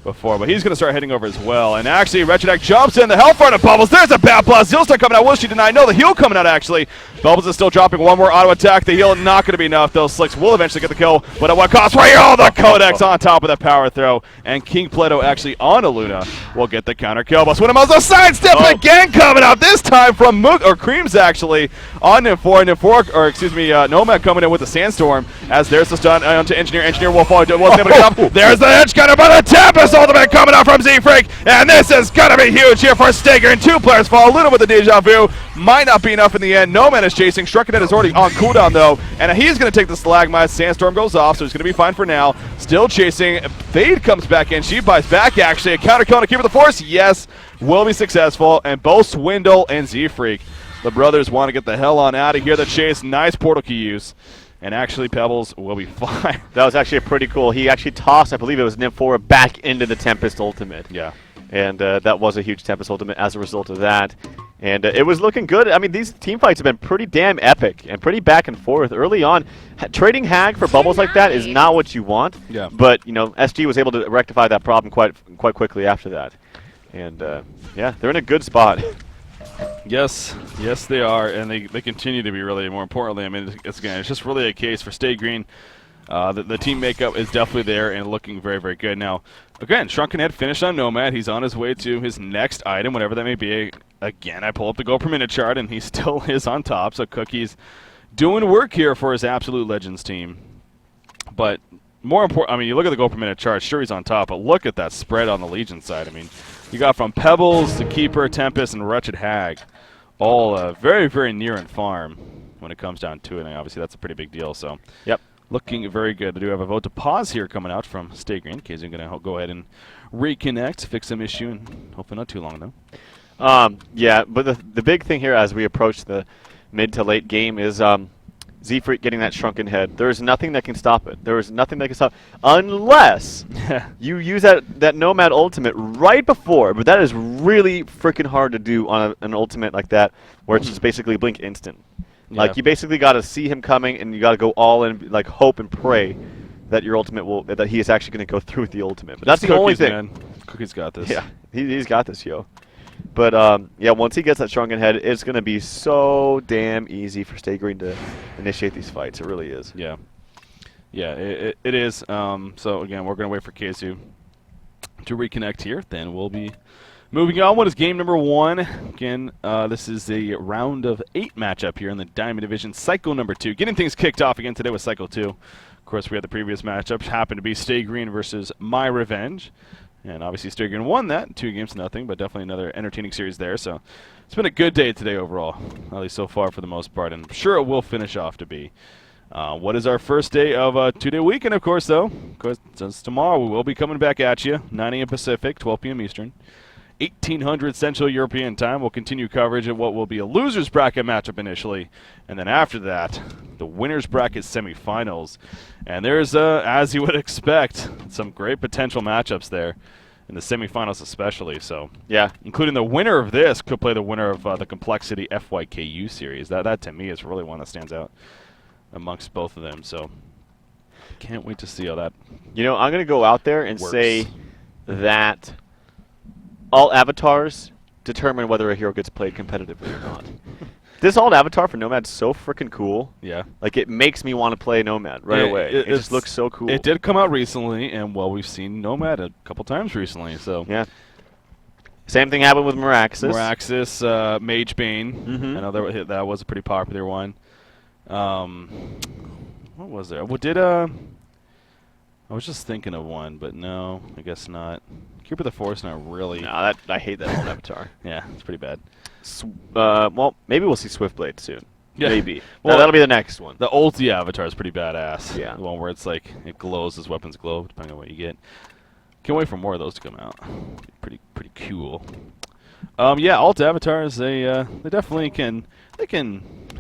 before, but he's going to start heading over as well. And actually, Wretched Hag jumps in, the Hellfire to Bubbles. There's a bad blast. Heal start coming out. Will she deny? No, the heal coming out, actually. Bubbles is still dropping one more auto attack. The heal not going to be enough, though. Slicks will eventually get the kill, but at what cost? Right here, the Codex on top of the power throw. And King Plato actually on Luna will get the counter kill. But Swindelmon's a sidestep again coming out, this time from Creams, actually, on N4, Nomad coming in with the Sandstorm, as there's the stun onto Engineer. Engineer will fall. Wasn't able to get up. There's the edge counter, but a Tempest ultimate coming out from Z-Freak, and this is going to be huge here for Staker, and two players fall. A little bit of deja vu. Might not be enough in the end. Nomad is chasing. Shrunken Head is already on cooldown, though, and he's going to take the Stalagmite. Sandstorm goes off, so he's going to be fine for now. Still chasing. Fade comes back in. She buys back, actually. A counter kill to Keeper of the Force. Yes, will be successful, and both Swindle and Z-Freak The brothers want to get the hell on out of here. The chase, nice portal key use. And actually, Pebbles will be fine. That was actually pretty cool. He actually tossed, I believe it was Nymphora, back into the Tempest ultimate. Yeah. And that was a huge Tempest ultimate as a result of that. And it was looking good. I mean, these team fights have been pretty damn epic and pretty back and forth. Early on, trading Hag for bubbles like that is not what you want. Yeah. But, you know, SG was able to rectify that problem quite quickly after that. And, yeah, they're in a good spot. Yes, they are, and they continue to be really. More importantly, I mean, it's just really a case for Stay Green. The team makeup is definitely there and looking very, very good. Now, again, Shrunken Head finished on Nomad. He's on his way to his next item, whatever that may be. Again, I pull up the go per minute chart, and he still is on top. So Cookie's doing work here for his Absolute Legends team. But more important, I mean, you look at the go per minute chart. Sure, he's on top, but look at that spread on the Legion side. I mean, you got from Pebbles to Keeper, Tempest, and Wretched Hag, all very, very near and farm when it comes down to it. And obviously, that's a pretty big deal. So, yep. Looking very good. I do have a vote to pause here coming out from Stay Green. KZ going to go ahead and reconnect, fix some issue, and hopefully not too long, though. Yeah, but the big thing here as we approach the mid to late game is Z-Freak getting that Shrunken Head. There is nothing that can stop it. There is nothing that can stop it unless you use that Nomad ultimate right before. But that is really freaking hard to do on an ultimate like that where it's just basically blink instant. Yeah. Like, you basically got to see him coming, and you got to go all in, like, hope and pray that your ultimate that he is actually going to go through with the ultimate. But that's the only thing. Man. Cookie's got this. Yeah, he's got this, yo. But, yeah, once he gets that Shrunken Head, it's going to be so damn easy for Stay Green to initiate these fights. It really is. Yeah. Yeah, it is. So, again, we're going to wait for KSU to reconnect here. Then we'll be moving on. What is game number 1? Again, this is a round of 8 matchup here in the Diamond Division. Cycle number 2. Getting things kicked off again today with Cycle 2. Of course, we had the previous matchup. Happened to be Stay Green versus My Revenge. And obviously, Stay Green won that 2-0, but definitely another entertaining series there. So it's been a good day today overall, at least so far for the most part. And I'm sure it will finish off to be. What is our first day of a 2-day weekend, of course, though? Of course, since tomorrow we will be coming back at you, 9 a.m. Pacific, 12 p.m. Eastern. 1800 Central European Time. We'll continue coverage of what will be a loser's bracket matchup initially, and then after that, the winner's bracket semifinals. And there's, as you would expect, some great potential matchups there in the semifinals especially. So, yeah, including the winner of this could play the winner of the Complexity FYKU series. That to me is really one that stands out amongst both of them. So, can't wait to see how that. You know, I'm going to go out there and works. say that all avatars determine whether a hero gets played competitively or not. This alt avatar for Nomad's so freaking cool. Yeah. Like, it makes me want to play Nomad right away. It just looks so cool. It did come out recently, and, well, we've seen Nomad a couple times recently, so. Yeah. Same thing happened with Meraxis. Meraxis, Mage Bane. Mm-hmm. I know that was a pretty popular one. What was there? What did, I was just thinking of one, but no, I guess not. Keeper of the Force, not really. No, I hate that alt avatar. Yeah, it's pretty bad. Well, maybe we'll see Swiftblade soon. Yeah. Maybe. Well, that'll be the next one. The ulti avatar is pretty badass. Yeah. The one where it's like, it glows as weapons glow, depending on what you get. Can't wait for more of those to come out. Pretty cool. Yeah, alt avatars, they definitely can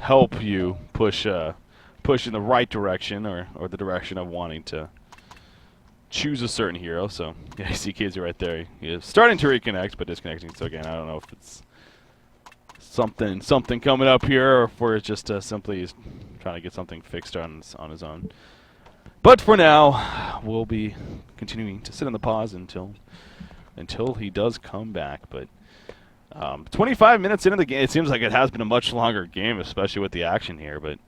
help you push in the right direction or the direction of wanting to choose a certain hero. So, yeah, you see KZ right there. He is starting to reconnect, but disconnecting. So, again, I don't know if it's something coming up here or if we're just simply trying to get something fixed on his own. But for now, we'll be continuing to sit on the pause until he does come back. But 25 minutes into the game, it seems like it has been a much longer game, especially with the action here. But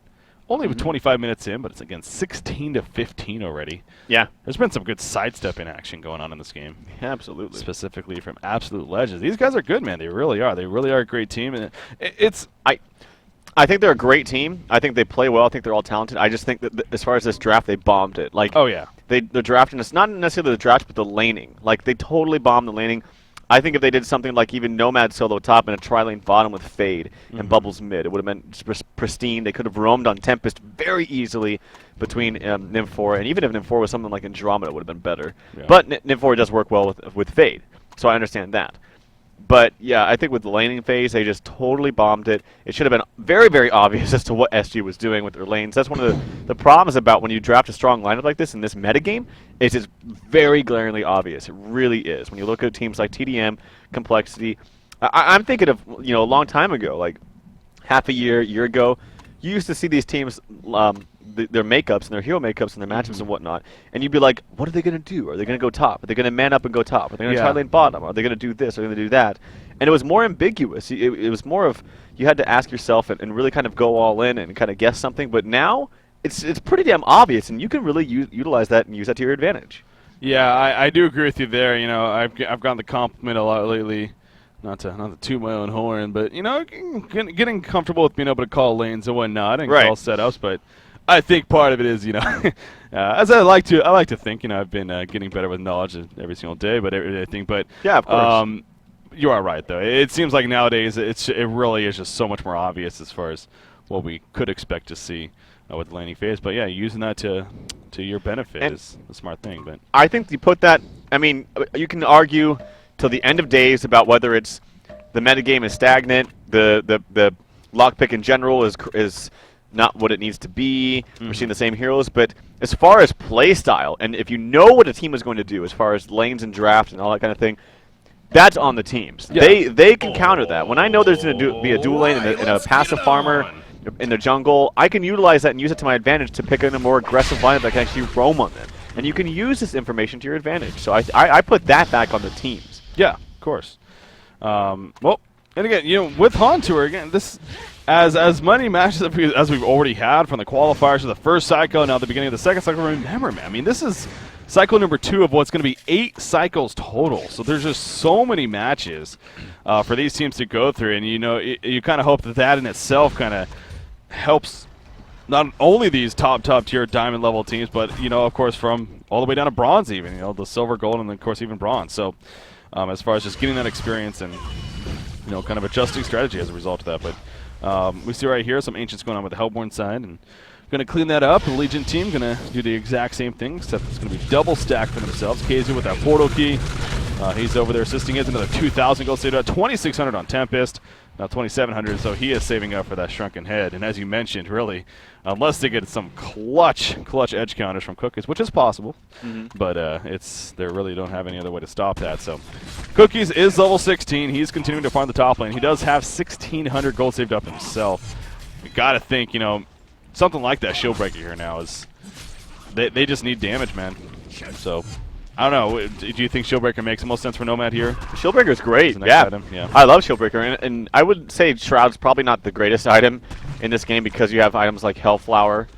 only with 25 minutes in, but it's again 16-15 already. Yeah, there's been some good sidestepping action going on in this game. Yeah, absolutely. Specifically from Absolute Legends. These guys are good, man. They really are. They really are a great team. And I think they're a great team. I think they play well. I think they're all talented. I just think that as far as this draft, they bombed it. Like, oh yeah, they're drafting us, not necessarily the draft, but the laning. Like, they totally bombed the laning. I think if they did something like even Nomad solo top and a tri-lane bottom with Fade and Bubbles mid, it would have been just pristine. They could have roamed on Tempest very easily between Nymphora, and even if Nymphora was something like Andromeda, it would have been better. Yeah. But Nymphora does work well with Fade, so I understand that. But yeah, I think with the laning phase, they just totally bombed it. It should have been very, very obvious as to what SG was doing with their lanes. That's one of the problems about when you draft a strong lineup like this in this metagame, is it's very glaringly obvious. It really is. When you look at teams like TDM, Complexity, I'm thinking of, you know, a long time ago, like half a year ago, you used to see these teams, their makeups and their hero makeups and their matchups and whatnot, and you'd be like, what are they going to do? Are they going to go top? Are they going to man up and go top? Are they going to try lane bottom? Are they going to do this? Are they going to do that? And it was more ambiguous. It was more of, you had to ask yourself and really kind of go all in and kind of guess something. But now, it's pretty damn obvious, and you can really utilize that and use that to your advantage. Yeah, I do agree with you there. You know, I've gotten the compliment a lot lately. Not to toot my own horn, but, you know, getting comfortable with being able to call lanes and whatnot and call setups. But I think part of it is, you know, as I like to think, you know, I've been getting better with knowledge every single day, but everything. But yeah, of course. You are right, though. It seems like nowadays it really is just so much more obvious as far as what we could expect to see with the laning phase. But yeah, using that to your benefit is a smart thing. But I think you put that. I mean, you can argue till the end of days about whether it's the metagame is stagnant, the lockpick in general is not what it needs to be. We're seeing the same heroes, but as far as play style, and if you know what a team is going to do as far as lanes and draft and all that kind of thing, that's on the teams. Yeah. They can counter that. When I know there's going to be a dual lane and a passive farmer in the jungle, I can utilize that and use it to my advantage to pick in a more aggressive lineup that can actually roam on them. And you can use this information to your advantage. So I put that back on the teams. Yeah, of course. Well, and again, you know, with HoN Tour, again, this as many matches as we've already had from the qualifiers to the first cycle, now the beginning of the second cycle. Remember, man, I mean, this is cycle number 2 of what's going to be 8 cycles total. So there's just so many matches for these teams to go through, and you know, you kind of hope that in itself kind of helps not only these top tier diamond level teams, but, you know, of course, from all the way down to bronze, even, you know, the silver, gold, and then, of course, even bronze. So as far as just getting that experience and, you know, kind of adjusting strategy as a result of that. But we see right here some ancients going on with the Hellborn side, and going to clean that up. The Legion team going to do the exact same thing, except it's going to be double stacked for themselves. KZ with that portal key. He's over there assisting it. Another 2,000 gold saved out. 2,600 on Tempest. Now 2,700, so he is saving up for that shrunken head. And as you mentioned, really, unless they get some clutch edge counters from Cookies, which is possible, but they really don't have any other way to stop that. So Cookies is level 16. He's continuing to farm the top lane. He does have 1,600 gold saved up himself. You got to think, you know, something like that Shieldbreaker here now is they just need damage, man. So I don't know. Do you think Shieldbreaker makes the most sense for Nomad here? Shieldbreaker is great. Yeah, I love Shieldbreaker, and I would say Shroud's probably not the greatest item in this game because you have items like Hellflower.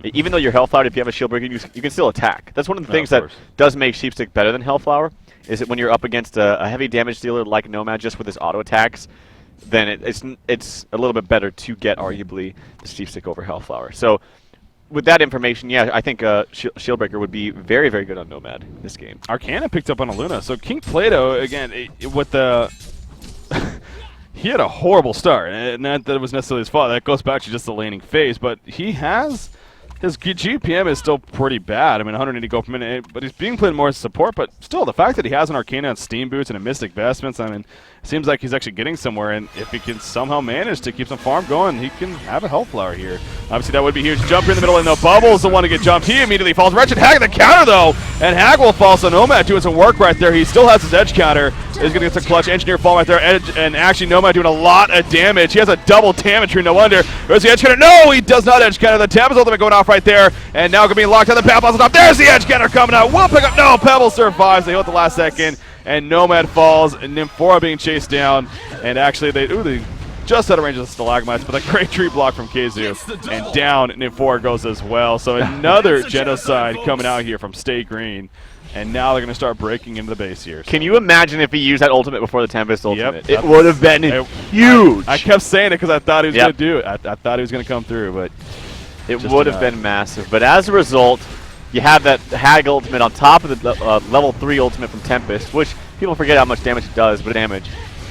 Even though you're Hellflower, if you have a Shieldbreaker, you can still attack. That's one of the things that does make Sheepstick better than Hellflower. Is that when you're up against a heavy damage dealer like Nomad, just with his auto attacks, then it's a little bit better to get arguably the Sheepstick over Hellflower. So with that information, yeah, I think Shieldbreaker would be very, very good on Nomad this game. Arcana picked up on a Luna. So King Plato, again, with the... he had a horrible start. And not that it was necessarily his fault. That goes back to just the laning phase. But he has... his GPM is still pretty bad. I mean, 180 gold per minute. But he's being played more as support. But still, the fact that he has an Arcana and Steam Boots and a Mystic Vestments, I mean, it seems like he's actually getting somewhere. And if he can somehow manage to keep some farm going, he can have a Hellflower here. Obviously, that would be huge. Jump here in the middle, and the Bubble's the one to get jumped. He immediately falls. Wretched Hag, the counter, though. And Hag will fall, so Nomad doing some work right there. He still has his edge counter. He's going to get some clutch. Engineer fall right there. And actually, Nomad doing a lot of damage. He has a double damage tree, no wonder. There's the edge counter. No, he does not edge counter. The Tempest ultimate going off right there. And now going to be locked on the Pebbles on top. There's the edge counter coming out. Will pick up. No, Pebbles survives. They hit the last second. And Nomad falls. And Nymphora being chased down. And actually, they just out of range of the Stalagmites, but a great tree block from Keizu. And down Nymphora goes as well. So another genocide coming out here from Stay Green. And now they're going to start breaking into the base here. So. Can you imagine if he used that ultimate before the Tempest ultimate? Yep, it would have been huge. I kept saying it because I thought he was going to do it. I thought he was going to come through, but it would have been massive. But as a result, you have that Hag ultimate on top of the level 3 ultimate from Tempest, which people forget how much damage it does, but damage.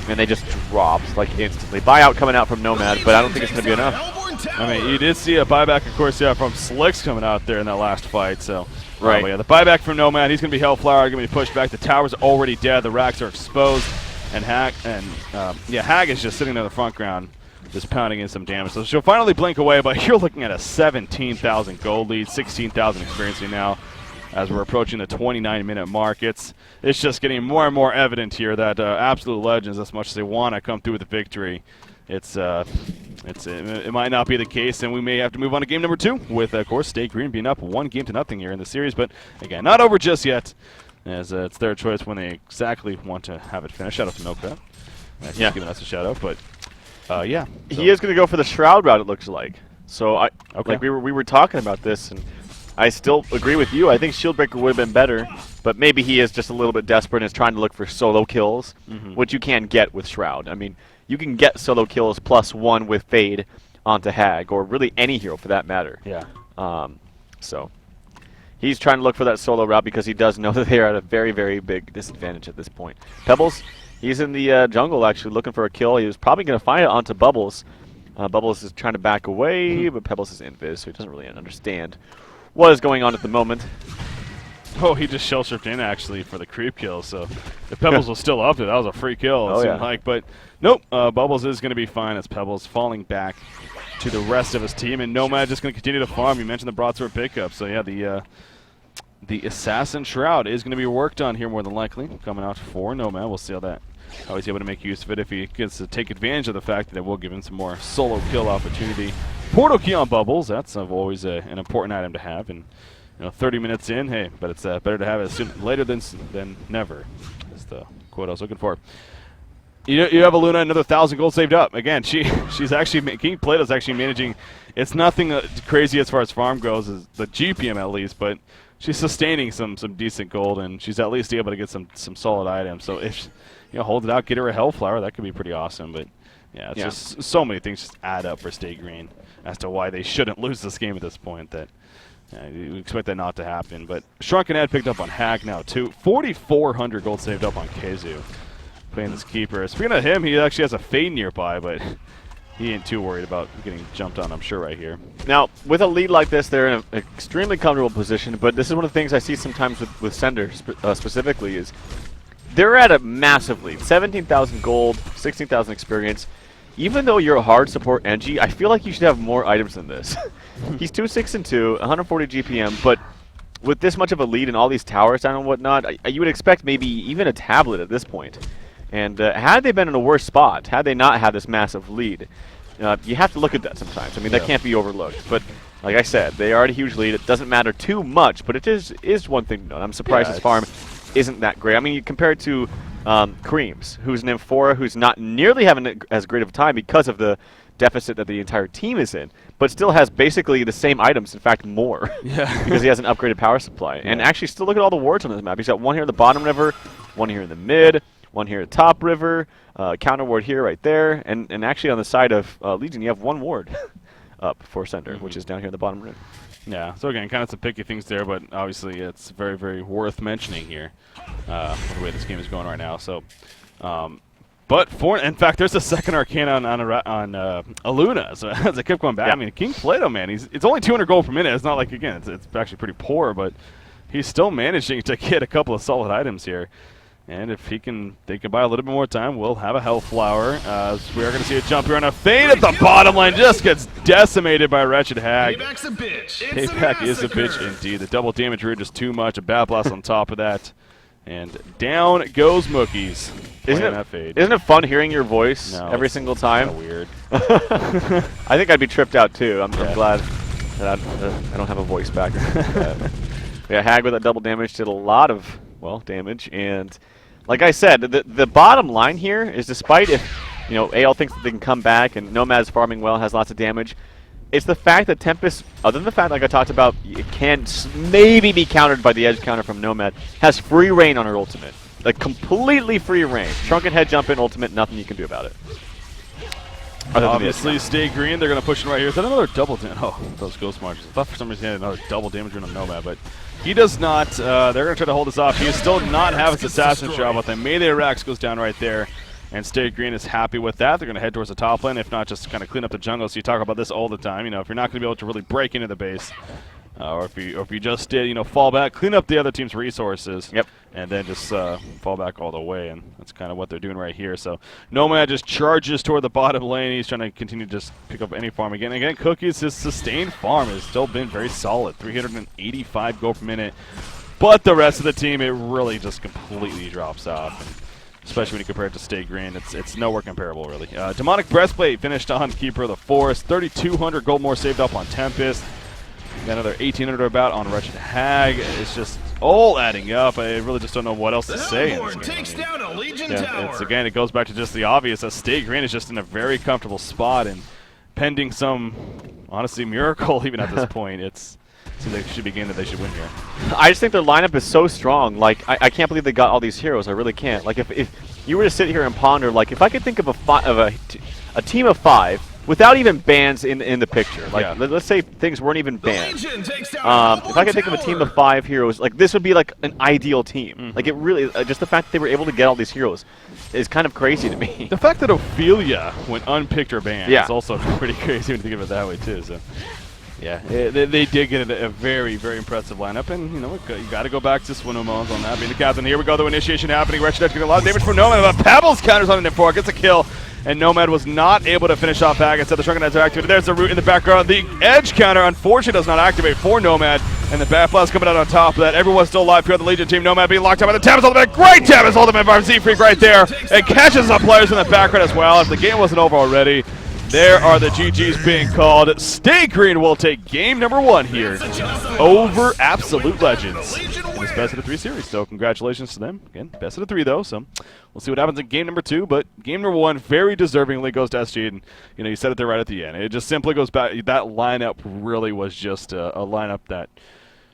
And they just drops like instantly. Buyout coming out from Nomad, but I don't think it's going to be enough. I mean, you did see a buyback, of course, yeah, from Slicks coming out there in that last fight. So, right. Yeah, the buyback from Nomad, he's going to be Hellflower, going to be pushed back. The tower's already dead. The racks are exposed. And Hag is just sitting in the front ground, just pounding in some damage. So she'll finally blink away, but you're looking at a 17,000 gold lead, 16,000 experiencing now as we're approaching the 29-minute mark. It's just getting more and more evident here that Absolute Legends, as much as they want to come through with a victory, it might not be the case, and we may have to move on to game number 2 with, of course, Stay Green being up 1-0 here in the series. But again, not over just yet, as it's their choice when they exactly want to have it finished. Shout out to Nomad. He's giving us a shout out, but yeah. So. He is going to go for the Shroud route, it looks like. So like we were talking about this, and I still agree with you. I think Shieldbreaker would have been better, but maybe he is just a little bit desperate and is trying to look for solo kills, which you can get with Shroud. I mean, you can get solo kills +1 with Fade onto Hag, or really any hero for that matter. Yeah. So he's trying to look for that solo route because he does know that they are at a very, very big disadvantage at this point. Pebbles, he's in the jungle actually looking for a kill. He was probably going to find it onto Bubbles. Bubbles is trying to back away, but Pebbles is invis, so he doesn't really understand what is going on at the moment. Oh, he just shell surfed in actually for the creep kill. So if Pebbles was still up there, that was a free kill. It seemed like, but nope. Bubbles is going to be fine as Pebbles falling back to the rest of his team, and Nomad just going to continue to farm. You mentioned the broadsword pickup, so yeah, the Assassin Shroud is going to be worked on here more than likely, coming out for Nomad. We'll see how he's able to make use of it if he gets to take advantage of the fact that it will give him some more solo kill opportunity. Portal key on Bubbles, that's always an important item to have, and 30 minutes in, hey, but it's better to have it later than never, is the quote I was looking for. You have a Luna, another 1,000 gold saved up. Again, she's actually, King Plato's actually managing. It's nothing crazy as far as farm goes, as the GPM at least, but she's sustaining some decent gold, and she's at least able to get some solid items. So if hold it out, get her a Hellflower, that could be pretty awesome. But yeah, it's just so many things just add up for Stay Green as to why they shouldn't lose this game at this point. That you expect that not to happen. But Shrunken Head picked up on Hag now too. 4,400 gold saved up on Keizu, playing this keeper. Speaking of him, he actually has a Fade nearby, but he ain't too worried about getting jumped on, I'm sure, right here. Now, with a lead like this, they're in an extremely comfortable position, but this is one of the things I see sometimes with Sender specifically is they're at a massive lead. 17,000 gold, 16,000 experience. Even though you're a hard support NG, I feel like you should have more items than this. He's 2-6-2, 140 GPM, but with this much of a lead and all these towers down and whatnot, you would expect maybe even a tablet at this point. And had they been in a worse spot, had they not had this massive lead, you have to look at that sometimes. I mean, that can't be overlooked. But like I said, they are at a huge lead. It doesn't matter too much, but it is one thing to note. I'm surprised his farm isn't that great. I mean, you compare it to Creams, who's an Amphora, who's not nearly having as great of a time because of the deficit that the entire team is in, but still has basically the same items, in fact more, because he has an upgraded power supply. And actually, still look at all the wards on this map. He's got one here in the bottom river, one here in the mid, one here at top river, counter ward here right there, and actually on the side of Legion, you have one ward up for Sender, which is down here in the bottom river. Yeah, so again, kind of some picky things there, but obviously it's very, very worth mentioning here with the way this game is going right now. So, but in fact, there's a second Arcana on Aluna. So as I kept going back, I mean, King Plato, man, it's only 200 gold per minute. It's not like, again, it's actually pretty poor, but he's still managing to get a couple of solid items here. And if they can buy a little bit more time, we'll have a Hellflower. We are going to see a jump here on a Fade at the bottom line. Just gets decimated by Wretched Hag. Payback's a bitch. Payback is a bitch indeed. The double damage root is too much. A Bat Blast on top of that. And down goes Mookies. Isn't it fun hearing your voice every single time? Kind of weird. I think I'd be tripped out too. I'm glad that I don't have a voice back. Yeah, Hag with that double damage did a lot of, damage. And like I said, the bottom line here is, despite if AL thinks that they can come back and Nomad's farming well, has lots of damage, it's the fact that Tempest, other than the fact, like I talked about, it can maybe be countered by the edge counter from Nomad, has free reign on her ultimate. Like, completely free reign. Shrunken Head jump in ultimate, nothing you can do about it. Obviously, Stay Green, they're going to push it right here. Is that another double damage? Oh, those Ghost Marches. I thought for some reason he had another double damage on Nomad, but he does not. They're going to try to hold this off. He is still not have his Assassin Shroud, but the Melee Rax goes down right there, and Stay Green is happy with that. They're going to head towards the top lane, if not just kind of clean up the jungle. So you talk about this all the time. If you're not going to be able to really break into the base, or if you just did, fall back, clean up the other team's resources. Yep. And then just fall back all the way, and that's kind of what they're doing right here. So Nomad just charges toward the bottom lane. He's trying to continue to just pick up any farm again. Again, Cookie's his sustained farm has still been very solid, 385 gold per minute. But the rest of the team, it really just completely drops off. And especially when you compare it to Stay Green, it's nowhere comparable, really. Demonic Breastplate finished on Keeper of the Forest. 3,200 gold more saved up on Tempest. Got another 1,800 about on Wretched Hag. It's just all adding up. I really just don't know what else to say. Takes down a Legion tower. Again, it goes back to just the obvious. That Stay Green is just in a very comfortable spot, and pending some, honestly, miracle even at this point, seems like it should be a game that they should win here. I just think their lineup is so strong. Like, I can't believe they got all these heroes. I really can't. Like, if you were to sit here and ponder, like, if I could think of a team of 5 without even bans in the picture, like, let's say things weren't even banned. If I could think of a team of 5 heroes, like, this would be like an ideal team. Like, it really, just the fact that they were able to get all these heroes is kind of crazy to me. The fact that Ophelia went unpicked or banned is also pretty crazy when you think of it that way too. So. Yeah, they did get a very, very impressive lineup, and you got to go back to Swinomones on that being the captain. Here we go, the initiation happening. Wretched getting a lot of damage from Nomad, but Pebbles counters on an N4, gets a kill, and Nomad was not able to finish off Hag. Instead, the Shrunken Heads are activated. There's the root in the background. The edge counter, unfortunately, does not activate for Nomad, and the Bat Blast coming out on top of that. Everyone's still alive here on the Legion team. Nomad being locked up by the Tempest ultimate. Great Tempest ultimate from Z-Freak right there, and catches up players in the background as well. If the game wasn't over already, there are the GGs being called. Stay Green will take game number 1 here over Absolute Legends in this best of the 3 series. So congratulations to them. Again, best of the 3 though. So we'll see what happens in game number 2. But game number 1 very deservingly goes to SG, and you said it there right at the end. It just simply goes back. That lineup really was just a lineup that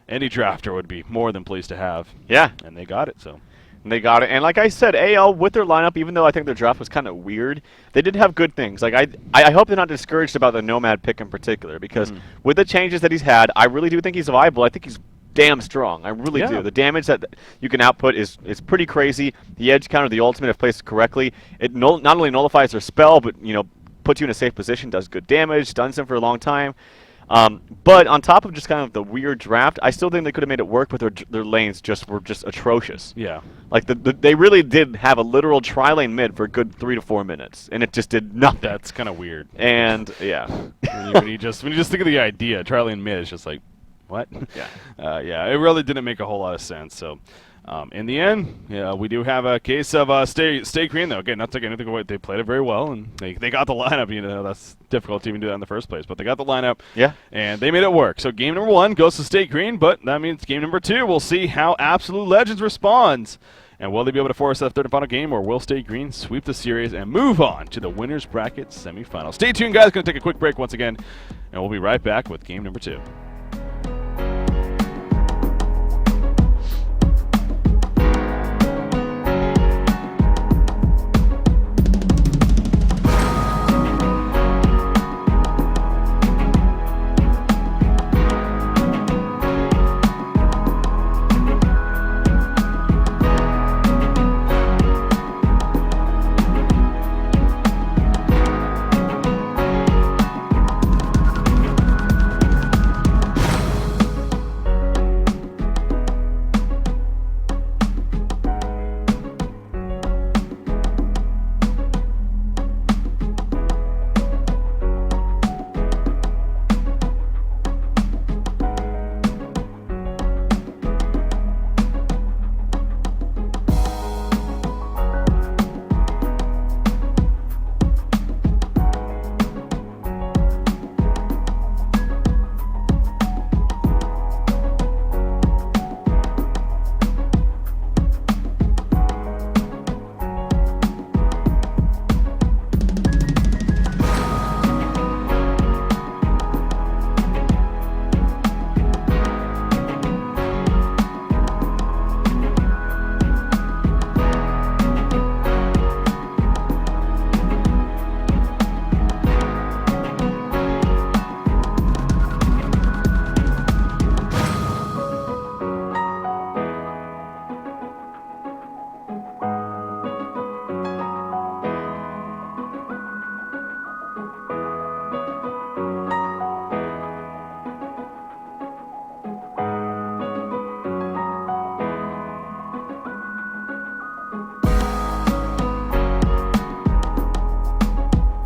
any drafter would be more than pleased to have. Yeah, and they got it. So. They got it. And like I said, AL, with their lineup, even though I think their draft was kind of weird, they did have good things. Like I hope they're not discouraged about the Nomad pick in particular, because with the changes that he's had, I really do think he's viable. I think he's damn strong. I really do. The damage that you can output is pretty crazy. The edge counter, the ultimate, if placed correctly, it not only nullifies their spell, but puts you in a safe position, does good damage, stuns them for a long time. But on top of just kind of the weird draft, I still think they could have made it work, but their lanes were just atrocious. Yeah. Like they really did have a literal tri-lane mid for a good 3 to 4 minutes, and it just did nothing. That's kind of weird. And yeah, when you just think of the idea, tri-lane mid is just like, what? Yeah. Yeah, it really didn't make a whole lot of sense. So. In the end, we do have a case of Stay Green, though. Again, not taking anything away. They played it very well, and they got the lineup. That's difficult to even do that in the first place. But they got the lineup, and they made it work. So game number 1 goes to Stay Green, but that means game number 2, we'll see how Absolute Legends responds. And will they be able to force that third and final game, or will Stay Green sweep the series and move on to the winner's bracket semifinal? Stay tuned, guys. Going to take a quick break once again, and we'll be right back with game number 2.